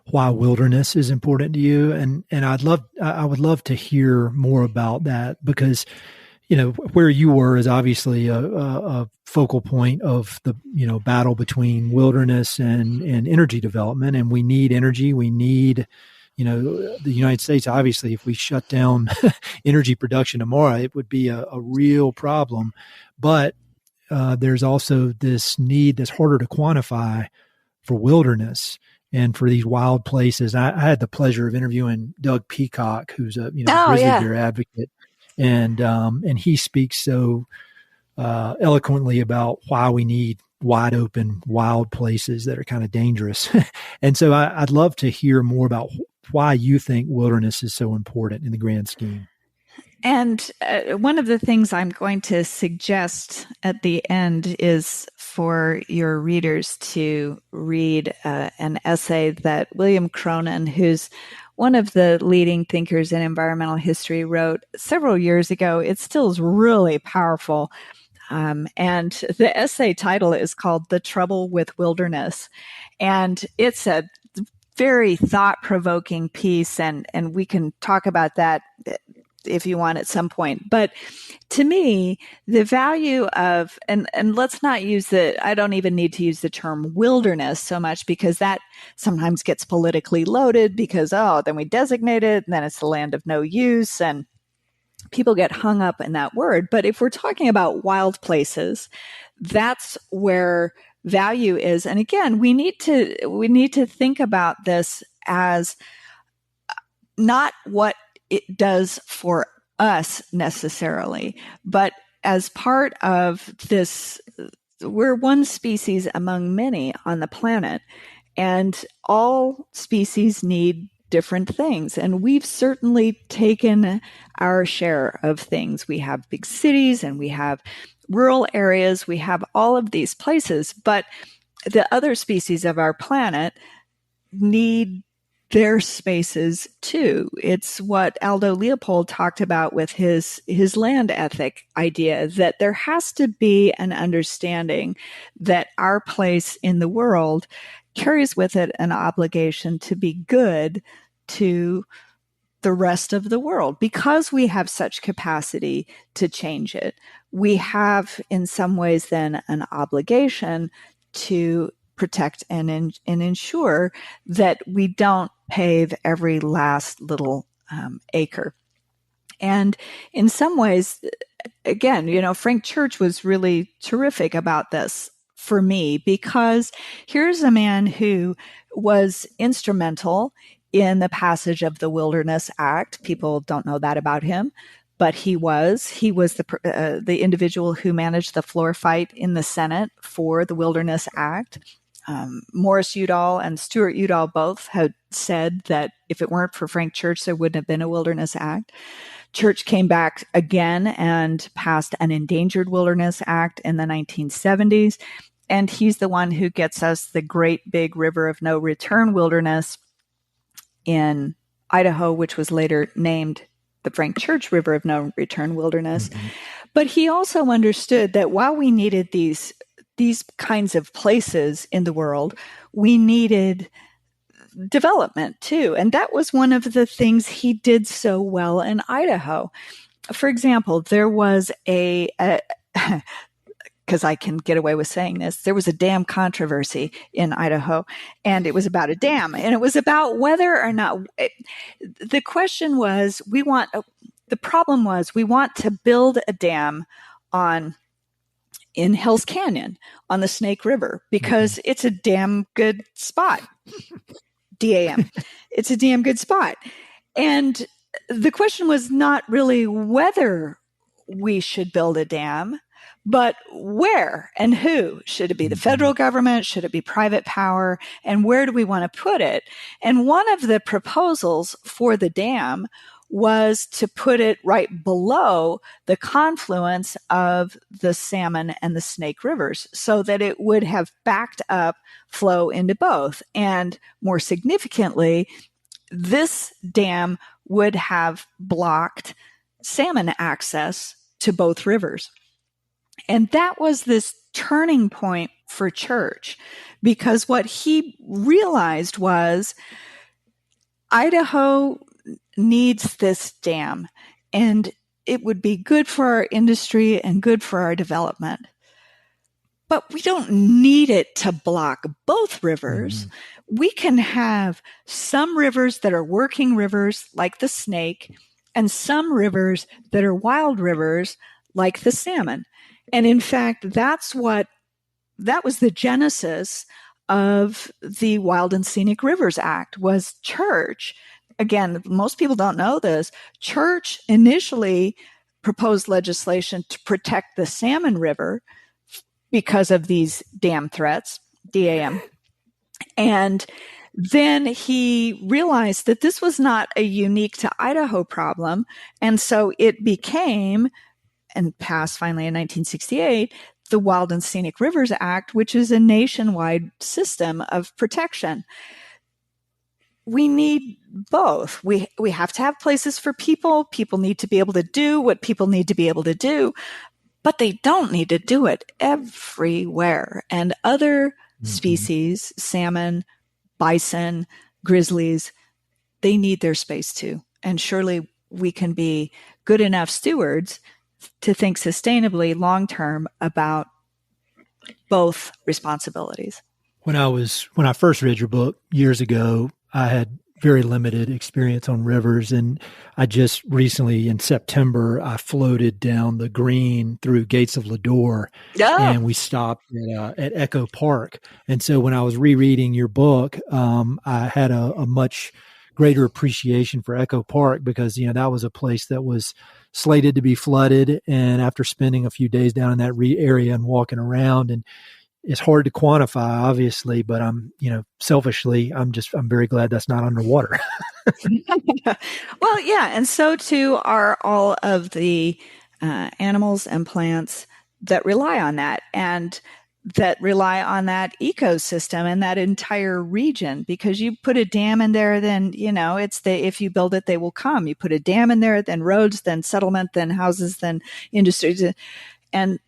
why wilderness is important to you, and I would love to hear more about that, because where you were is obviously a focal point of the battle between wilderness and energy development, and we need energy. We need the United States, obviously, if we shut down energy production tomorrow, it would be a real problem. But there's also this need that's harder to quantify for wilderness and for these wild places. I had the pleasure of interviewing Doug Peacock, who's a grizzly bear advocate, and he speaks so eloquently about why we need wide open, wild places that are kind of dangerous. And so I'd love to hear more about why you think wilderness is so important in the grand scheme. And one of the things I'm going to suggest at the end is for your readers to read an essay that William Cronin, who's one of the leading thinkers in environmental history, wrote several years ago. It still is really powerful. And the essay title is called The Trouble with Wilderness. And it's a very thought-provoking piece, and we can talk about that if you want at some point. But to me, the value of, and let's not use I don't even need to use the term wilderness so much, because that sometimes gets politically loaded, because, then we designate it, and then it's the land of no use, and people get hung up in that word. But if we're talking about wild places, that's where value is. And again, we need to think about this as not what it does for us necessarily, but as part of this, we're one species among many on the planet, and all species need different things. And we've certainly taken our share of things. We have big cities and we have rural areas. We have all of these places, but the other species of our planet need their spaces too. It's what Aldo Leopold talked about with his land ethic idea, that there has to be an understanding that our place in the world carries with it an obligation to be good to the rest of the world, because we have such capacity to change it. We have, in some ways, then an obligation to protect and ensure that we don't pave every last little acre. And in some ways, again, Frank Church was really terrific about this for me, because here's a man who was instrumental in the passage of the Wilderness Act. People don't know that about him, but he was the individual who managed the floor fight in the Senate for the Wilderness Act. Morris Udall and Stuart Udall both had said that if it weren't for Frank Church, there wouldn't have been a Wilderness Act. Church came back again and passed an Endangered Wilderness Act in the 1970s. And he's the one who gets us the Great Big River of No Return Wilderness in Idaho, which was later named the Frank Church River of No Return Wilderness. Mm-hmm. But he also understood that while we needed these kinds of places in the world, we needed development too. And that was one of the things he did so well in Idaho. For example, there was because I can get away with saying this, there was a dam controversy in Idaho, and it was about a dam, and it was about whether or not the question was, we want to build a dam in Hell's Canyon on the Snake River because it's a damn good spot. DAM. It's a damn good spot. And the question was not really whether we should build a dam, but where and who. Should it be the federal government? Should it be private power? And where do we want to put it? And one of the proposals for the dam was to put it right below the confluence of the Salmon and the Snake Rivers so that it would have backed up flow into both. And more significantly, this dam would have blocked salmon access to both rivers. And that was this turning point for Church, because what he realized was Idaho needs this dam, and it would be good for our industry and good for our development. But we don't need it to block both rivers. We can have some rivers that are working rivers like the Snake and some rivers that are wild rivers like the Salmon. And in fact, that was the genesis of the Wild and Scenic Rivers Act, was Church. Again, most people don't know this. Church initially proposed legislation to protect the Salmon River because of these dam threats, DAM. And then he realized that this was not a unique to Idaho problem. And so it became, and passed finally in 1968, the Wild and Scenic Rivers Act, which is a nationwide system of protection. We need both. We have to have places for people. People need to be able to do what people need to be able to do, but they don't need to do it everywhere. And other species, salmon, bison, grizzlies, they need their space too. And surely we can be good enough stewards to think sustainably long-term about both responsibilities. When I first read your book years ago, I had very limited experience on rivers, and I just recently in September I floated down the Green through Gates of Lodore, and we stopped at Echo Park. And so when I was rereading your book, I had a much greater appreciation for Echo Park, because that was a place that was slated to be flooded. And after spending a few days down in that area and walking around, and it's hard to quantify, obviously, but selfishly, I'm very glad that's not underwater. Well, yeah. And so too are all of the animals and plants that rely on that, and that rely on that ecosystem and that entire region. Because you put a dam in there, then, if you build it, they will come. You put a dam in there, then roads, then settlement, then houses, then industries. And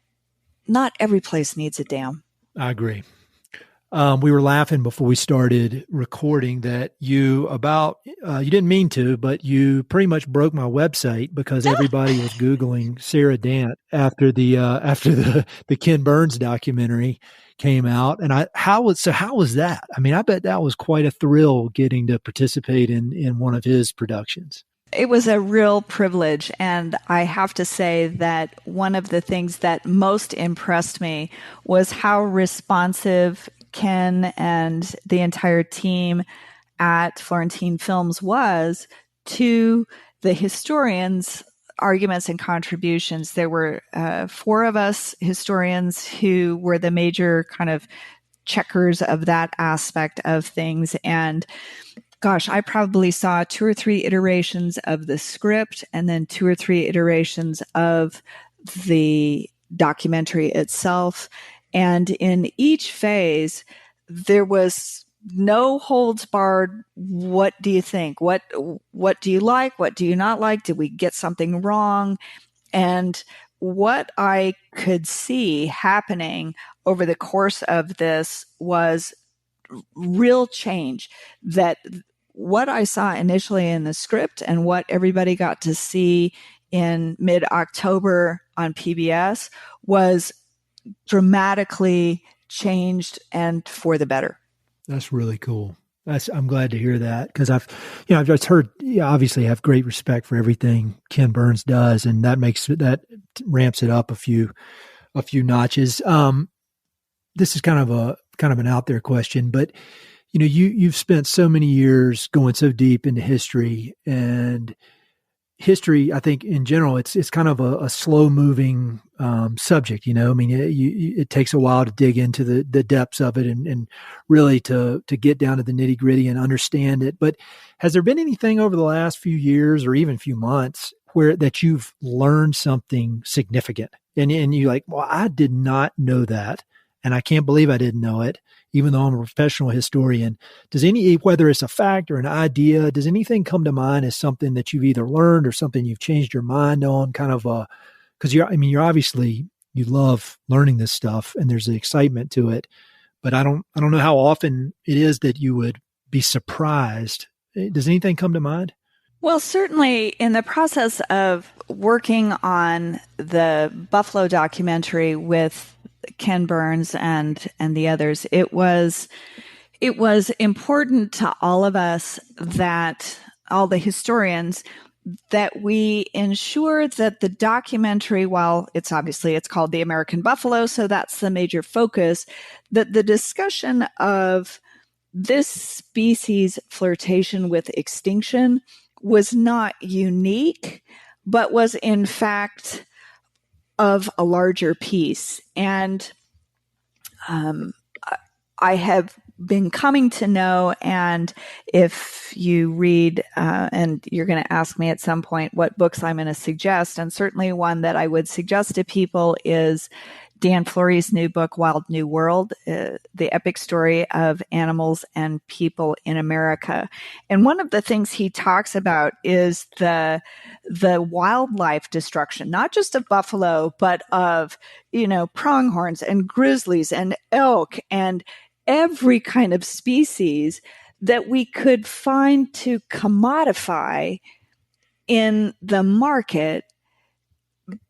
not every place needs a dam. I agree. We were laughing before we started recording that you didn't mean to, but you pretty much broke my website because everybody was Googling Sara Dant after the Ken Burns documentary came out. And how was that? I mean, I bet that was quite a thrill getting to participate in one of his productions. It was a real privilege, and I have to say that one of the things that most impressed me was how responsive Ken and the entire team at Florentine Films was to the historians arguments and contributions. There were 4 of us historians who were the major kind of checkers of that aspect of things. And gosh, I probably saw 2 or 3 iterations of the script and then 2 or 3 iterations of the documentary itself. And in each phase, there was no holds barred. What do you think? What do you like? What do you not like? Did we get something wrong? And what I could see happening over the course of this was real change. That what I saw initially in the script and what everybody got to see in mid-October on PBS was dramatically changed and for the better. That's really cool. I'm glad to hear that, because I've just heard, obviously have great respect for everything Ken Burns does, and that ramps it up a few notches. This is kind of an out there question, but you've spent so many years going so deep into history, and history, I think in general, it's kind of a slow moving subject. I mean, it takes a while to dig into the depths of it and really to get down to the nitty gritty and understand it. But has there been anything over the last few years or even few months that you've learned something significant and you're like, well, I did not know that, and I can't believe I didn't know it, even though I'm a professional historian? Whether it's a fact or an idea, does anything come to mind as something that you've either learned or something you've changed your mind on, kind of because you're obviously, you love learning this stuff and there's the excitement to it, but I don't know how often it is that you would be surprised. Does anything come to mind? Well, certainly in the process of working on the Buffalo documentary with Ken Burns and the others, it was important to all of us, that all the historians, that we ensure that the documentary, while it's called The American Buffalo, so that's the major focus, that the discussion of this species' flirtation with extinction was not unique, but was in fact of a larger piece. And I have been coming to know, and if you read, and you're going to ask me at some point what books I'm going to suggest, and certainly one that I would suggest to people is Dan Florey's new book, Wild New World, the epic story of animals and people in America. And one of the things he talks about is the wildlife destruction, not just of buffalo, but of, pronghorns and grizzlies and elk and every kind of species that we could find to commodify in the market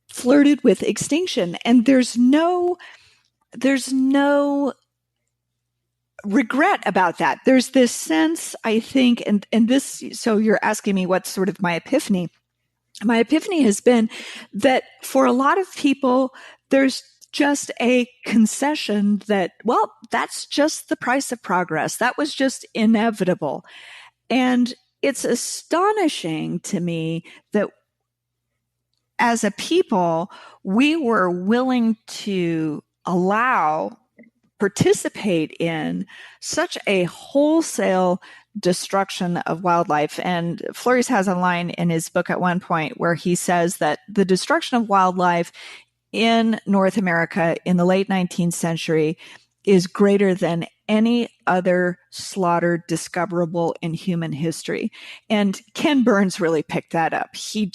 flirted with extinction. And there's no regret about that. There's this sense, I think, and this, so you're asking me what's sort of my epiphany. My epiphany has been that for a lot of people, there's just a concession that, well, that's just the price of progress. That was just inevitable. And it's astonishing to me that as a people, we were willing to participate in such a wholesale destruction of wildlife. And Flores has a line in his book at one point where he says that the destruction of wildlife in North America in the late 19th century is greater than any other slaughter discoverable in human history. And Ken Burns really picked that up. He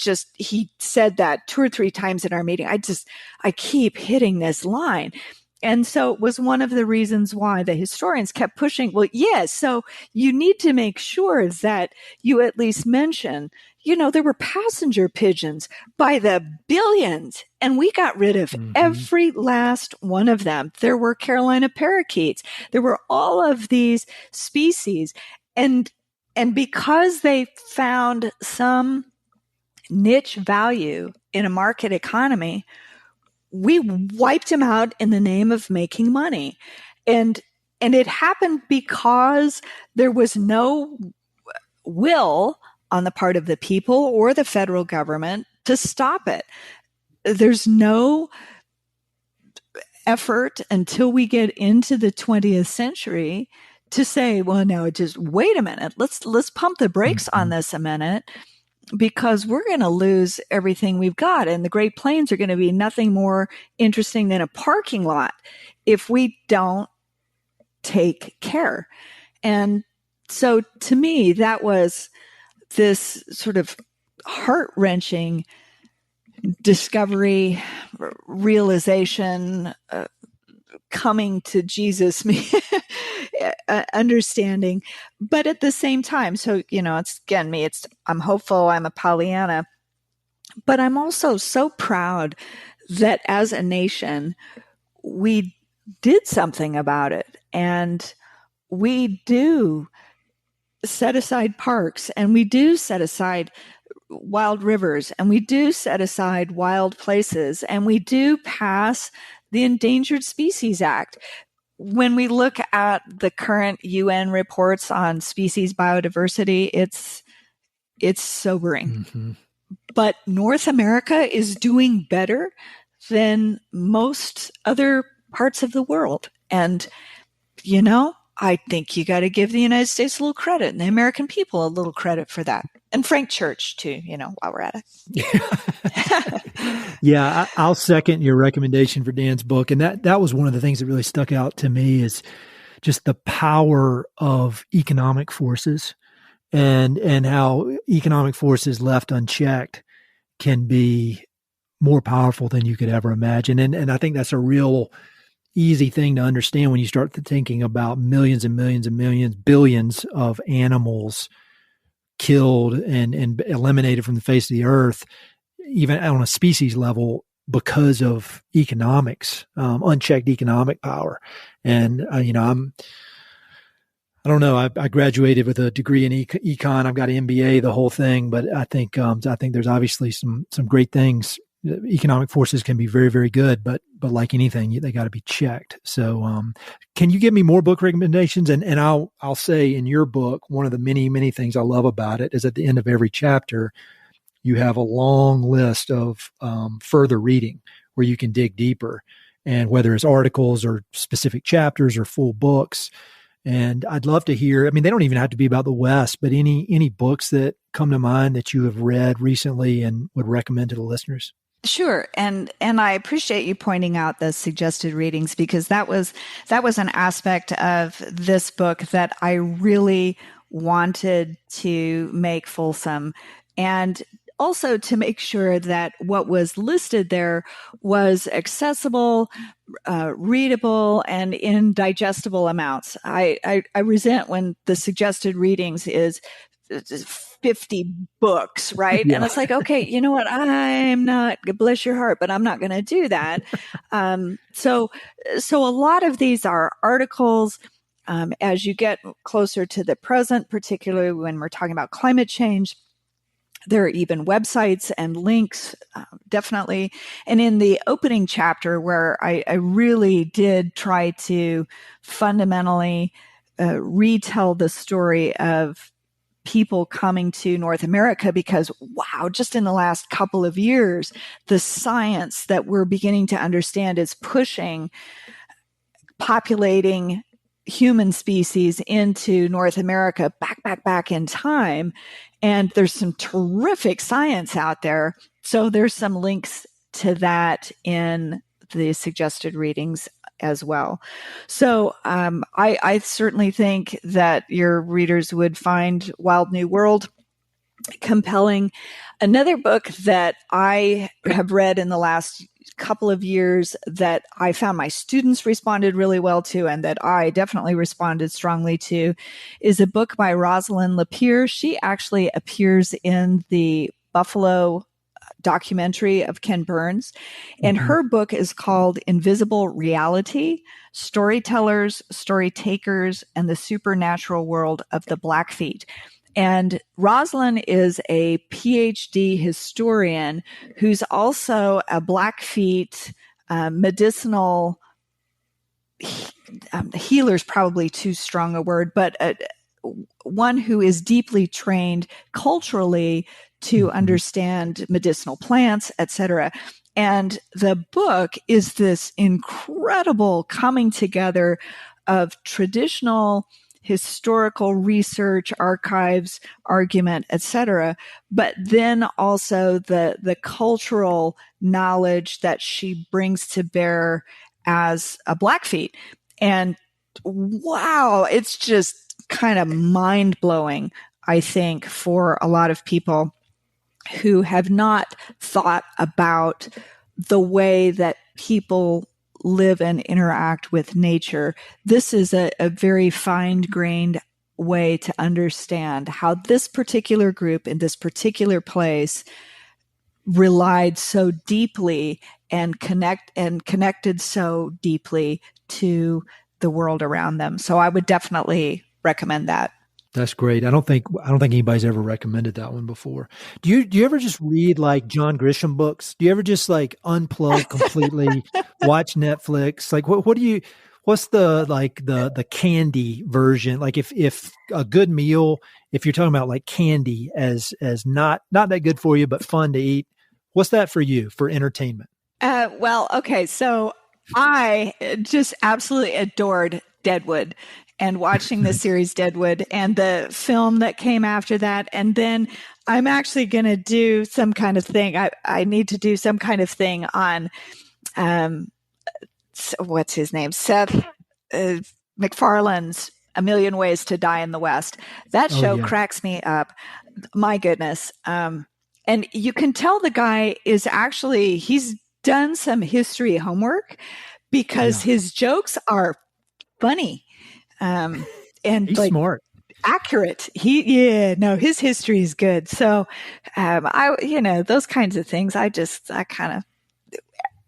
said that 2 or 3 times in our meeting. I keep hitting this line. And so it was one of the reasons why the historians kept pushing, well, yes, so you need to make sure that you at least mention, there were passenger pigeons by the billions, and we got rid of every last one of them. There were Carolina parakeets. There were all of these species. And because they found some niche value in a market economy, we wiped them out in the name of making money. And it happened because there was no will on the part of the people or the federal government to stop it. There's no effort until we get into the 20th century to say, well, now just wait a minute. Let's pump the brakes on this a minute, because we're going to lose everything we've got. And the Great Plains are going to be nothing more interesting than a parking lot if we don't take care. And so to me, that was this sort of heart-wrenching discovery, realization, coming to Jesus, understanding. But at the same time, so, it's again me, I'm hopeful, I'm a Pollyanna, but I'm also so proud that as a nation, we did something about it. And we do set aside parks, and we do set aside wild rivers, and we do set aside wild places, and we do pass the Endangered Species Act. When we look at the current UN reports on species biodiversity, it's sobering. Mm-hmm. But North America is doing better than most other parts of the world. And, I think you got to give the United States a little credit and the American people a little credit for that. And Frank Church too, while we're at it. Yeah, I'll second your recommendation for Dan's book. And that was one of the things that really stuck out to me, is just the power of economic forces and how economic forces left unchecked can be more powerful than you could ever imagine. And I think that's a real easy thing to understand when you start thinking about millions and millions and millions, billions of animals killed and eliminated from the face of the earth, even on a species level, because of economics, unchecked economic power. And, I don't know. I graduated with a degree in econ. I've got an MBA, the whole thing, but I think there's obviously some great things. Economic forces can be very, very good, but like anything, they got to be checked. So, can you give me more book recommendations? And I'll say, in your book, one of the many, many things I love about it is at the end of every chapter, you have a long list of further reading where you can dig deeper, and whether it's articles or specific chapters or full books. And I'd love to hear, they don't even have to be about the West, but any books that come to mind that you have read recently and would recommend to the listeners. Sure. And I appreciate you pointing out the suggested readings, because that was an aspect of this book that I really wanted to make fulsome, and also to make sure that what was listed there was accessible, readable, and in digestible amounts. I resent when the suggested readings is 50 books, right? Yeah. And it's like, okay, you know what? I'm not, bless your heart, but I'm not going to do that. So a lot of these are articles. As you get closer to the present, particularly when we're talking about climate change, there are even websites and links, definitely. And in the opening chapter, where I really did try to fundamentally retell the story of people coming to North America, because wow, just in the last couple of years, the science that we're beginning to understand is pushing populating human species into North America back in time. And there's some terrific science out there. So there's some links to that in the suggested readings as well. So I certainly think that your readers would find Wild New World compelling. Another book that I have read in the last couple of years that I found my students responded really well to, and that I definitely responded strongly to, is a book by Rosalind Lapierre. She actually appears in the Buffalo documentary of Ken Burns, and her book is called Invisible Reality: Storytellers, Story Takers, and the Supernatural World of the Blackfeet. And Rosalind is a PhD historian who's also a Blackfeet medicinal healer is probably too strong a word, but one who is deeply trained culturally to understand medicinal plants, etc. And the book is this incredible coming together of traditional historical research, archives, argument, etc., but then also the cultural knowledge that she brings to bear as a Blackfeet. And wow, it's just kind of mind-blowing, I think, for a lot of people who have not thought about the way that people live and interact with nature. This is a very fine-grained way to understand how this particular group in this particular place relied so deeply and connected so deeply to the world around them. So I would definitely recommend that. That's great. I don't think anybody's ever recommended that one before. Do you ever just read like John Grisham books? Do you ever just like unplug completely, watch Netflix? Like what's the candy version? Like if a good meal, if you're talking about like candy as not that good for you, but fun to eat, what's that for you for entertainment? Well, okay. So I just absolutely adored Deadwood and watching the series Deadwood and the film that came after that. And then I'm actually going to do some kind of thing. I need to do some kind of thing on, what's his name? Seth MacFarlane's A Million Ways to Die in the West. That show cracks me up. My goodness. And you can tell the guy is actually, he's done some history homework because his jokes are funny. And he's like smart, accurate. His history is good. So, those kinds of things, I kind of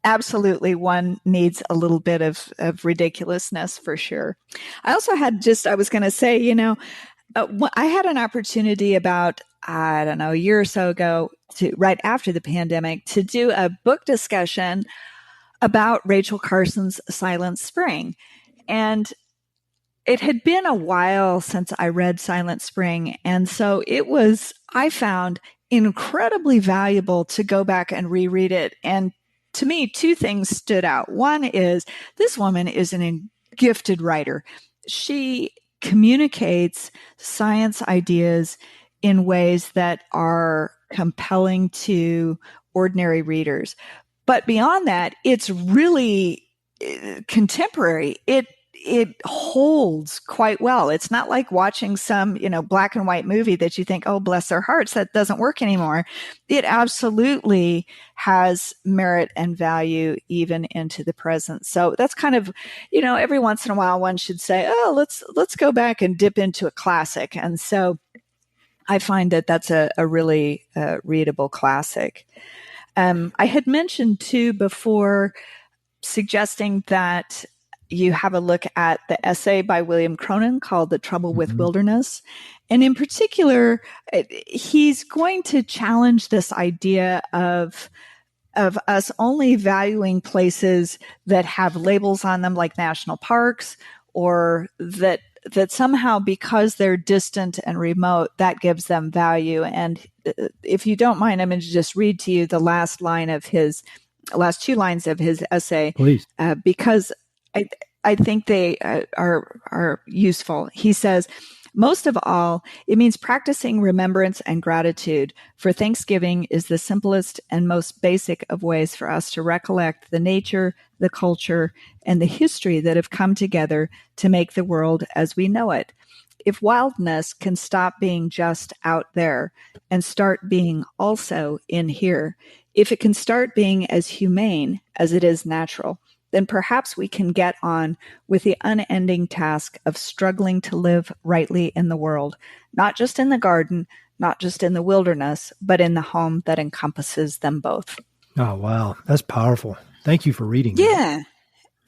absolutely one needs a little bit of ridiculousness for sure. I also had I was going to say, I had an opportunity about, I don't know, a year or so ago right after the pandemic to do a book discussion about Rachel Carson's Silent Spring. And it had been a while since I read Silent Spring. And so I found incredibly valuable to go back and reread it. And to me, two things stood out. One is this woman is a gifted writer. She communicates science ideas in ways that are compelling to ordinary readers. But beyond that, it's really contemporary. It holds quite well. It's not like watching some, black and white movie that you think, oh, bless their hearts, that doesn't work anymore. It absolutely has merit and value even into the present. So that's kind of, every once in a while one should say, oh, let's go back and dip into a classic. And so I find that that's a really readable classic. I had mentioned too before suggesting that you have a look at the essay by William Cronin called The Trouble with Wilderness. And in particular, he's going to challenge this idea of us only valuing places that have labels on them like national parks, or that somehow because they're distant and remote, that gives them value. And if you don't mind, I'm going to just read to you the last two lines of his essay. Please. Because I think they are useful. He says, most of all, it means practicing remembrance and gratitude, for Thanksgiving is the simplest and most basic of ways for us to recollect the nature, the culture, and the history that have come together to make the world as we know it. If wildness can stop being just out there and start being also in here, if it can start being as humane as it is natural, then perhaps we can get on with the unending task of struggling to live rightly in the world, not just in the garden, not just in the wilderness, but in the home that encompasses them both. Oh, wow. That's powerful. Thank you for reading that.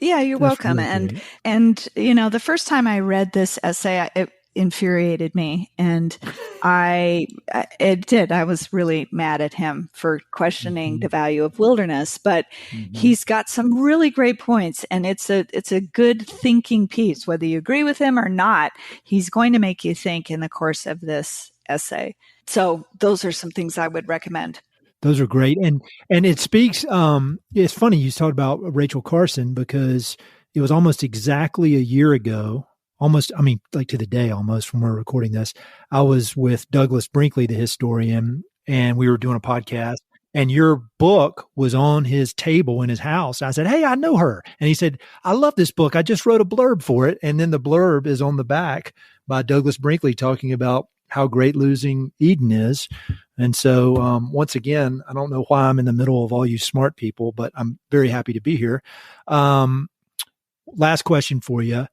Yeah, you're welcome. Really and the first time I read this essay, infuriated me. And it did. I was really mad at him for questioning the value of wilderness, but he's got some really great points, and it's a good thinking piece. Whether you agree with him or not, he's going to make you think in the course of this essay. So those are some things I would recommend. Those are great. And it speaks, it's funny you talked about Rachel Carson, because it was almost exactly a year ago, like to the day almost when we're recording this, I was with Douglas Brinkley, the historian, and we were doing a podcast, and your book was on his table in his house. I said, "Hey, I know her." And he said, "I love this book. I just wrote a blurb for it." And then the blurb is on the back by Douglas Brinkley talking about how great Losing Eden is. And so once again, I don't know why I'm in the middle of all you smart people, but I'm very happy to be here. Last question for you.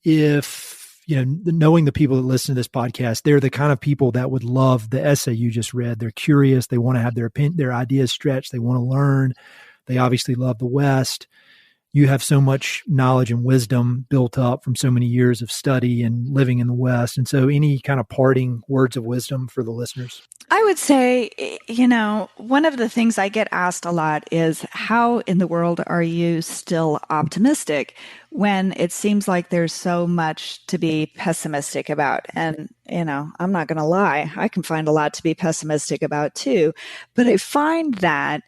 If, knowing the people that listen to this podcast, they're the kind of people that would love the essay you just read. They're curious. They want to have their ideas stretched. They want to learn. They obviously love the West. You have so much knowledge and wisdom built up from so many years of study and living in the West. And so any kind of parting words of wisdom for the listeners? I would say, one of the things I get asked a lot is, how in the world are you still optimistic when it seems like there's so much to be pessimistic about? And, I'm not going to lie, I can find a lot to be pessimistic about too. But I find that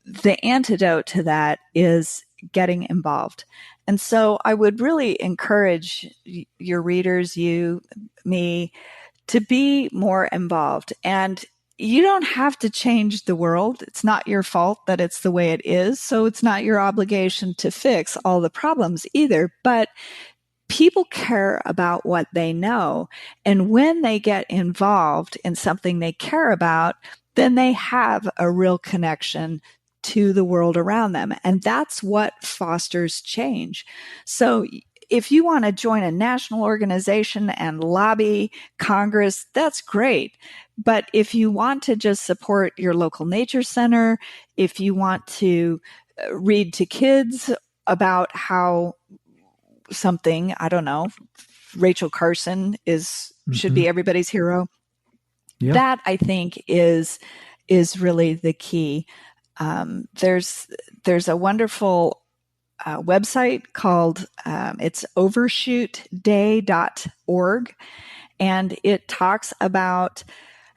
the antidote to that is getting involved. And so I would really encourage your readers, you, me, to be more involved. And you don't have to change the world. It's not your fault that it's the way it is. So it's not your obligation to fix all the problems either. But people care about what they know. And when they get involved in something they care about, then they have a real connection to the world around them. And that's what fosters change. So if you want to join a national organization and lobby Congress, that's great. But if you want to just support your local nature center, if you want to read to kids about how something, I don't know, Rachel Carson should be everybody's hero, that I think is really the key. There's a wonderful website called it's overshootday.org, and it talks about,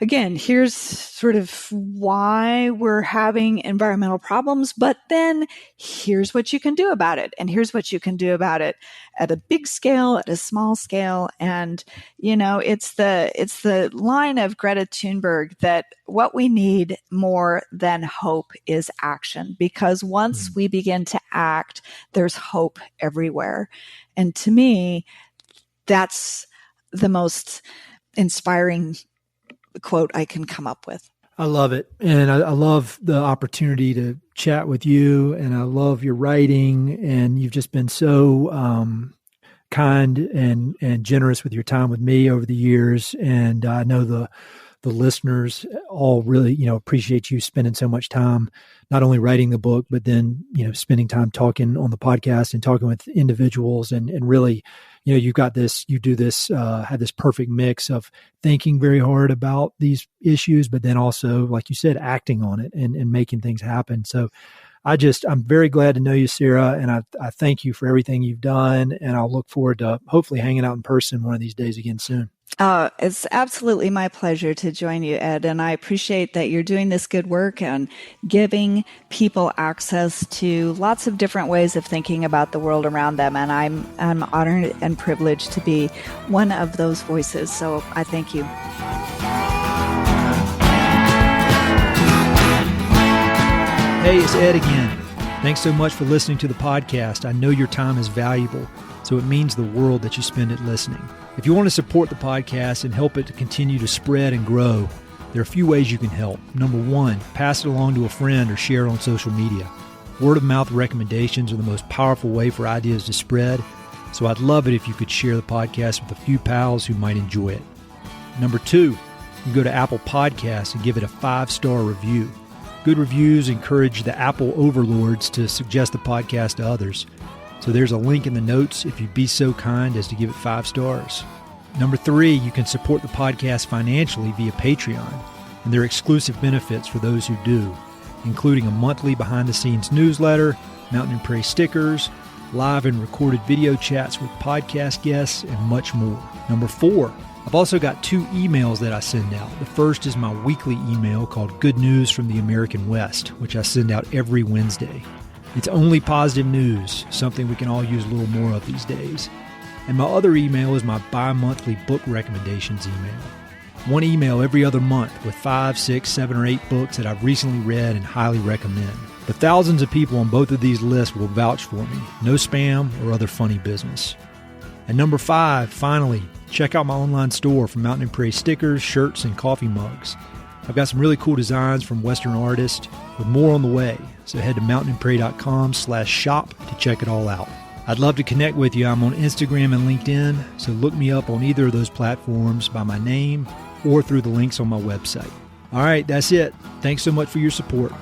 again, here's sort of why we're having environmental problems, but then here's what you can do about it. And here's what you can do about it at a big scale, at a small scale. And, it's the line of Greta Thunberg that what we need more than hope is action, because once we begin to act, there's hope everywhere. And to me, that's the most inspiring quote I can come up with. I love it. And I love the opportunity to chat with you, and I love your writing, and you've just been so kind and generous with your time with me over the years. And I know the listeners all really, appreciate you spending so much time, not only writing the book, but then, spending time talking on the podcast and talking with individuals, and really, you've got this, you do this, have this perfect mix of thinking very hard about these issues, but then also, like you said, acting on it and making things happen. So I'm very glad to know you, Sara, and I thank you for everything you've done, and I'll look forward to hopefully hanging out in person one of these days again soon. It's absolutely my pleasure to join you, Ed, and I appreciate that you're doing this good work and giving people access to lots of different ways of thinking about the world around them, and I'm honored and privileged to be one of those voices, so I thank you. Hey, it's Ed again. Thanks so much for listening to the podcast. I know your time is valuable, so it means the world that you spend it listening. If you want to support the podcast and help it to continue to spread and grow, there are a few ways you can help. Number one, pass it along to a friend or share it on social media. Word of mouth recommendations are the most powerful way for ideas to spread, so I'd love it if you could share the podcast with a few pals who might enjoy it. Number two, you can go to Apple Podcasts and give it a 5-star review. Good reviews encourage the Apple overlords to suggest the podcast to others. So there's a link in the notes if you'd be so kind as to give it 5 stars. Number 3, you can support the podcast financially via Patreon, and there are exclusive benefits for those who do, including a monthly behind-the-scenes newsletter, Mountain and Prairie stickers, live and recorded video chats with podcast guests, and much more. Number 4, I've also got 2 emails that I send out. The first is my weekly email called Good News from the American West, which I send out every Wednesday. It's only positive news, something we can all use a little more of these days. And my other email is my bi-monthly book recommendations email. One email every other month with 5, 6, 7, or 8 books that I've recently read and highly recommend. The thousands of people on both of these lists will vouch for me. No spam or other funny business. And number 5, finally, check out my online store for Mountain and Prairie stickers, shirts, and coffee mugs. I've got some really cool designs from Western artists with more on the way. So head to mountainandprairie.com/shop to check it all out. I'd love to connect with you. I'm on Instagram and LinkedIn, so look me up on either of those platforms by my name or through the links on my website. All right, that's it. Thanks so much for your support.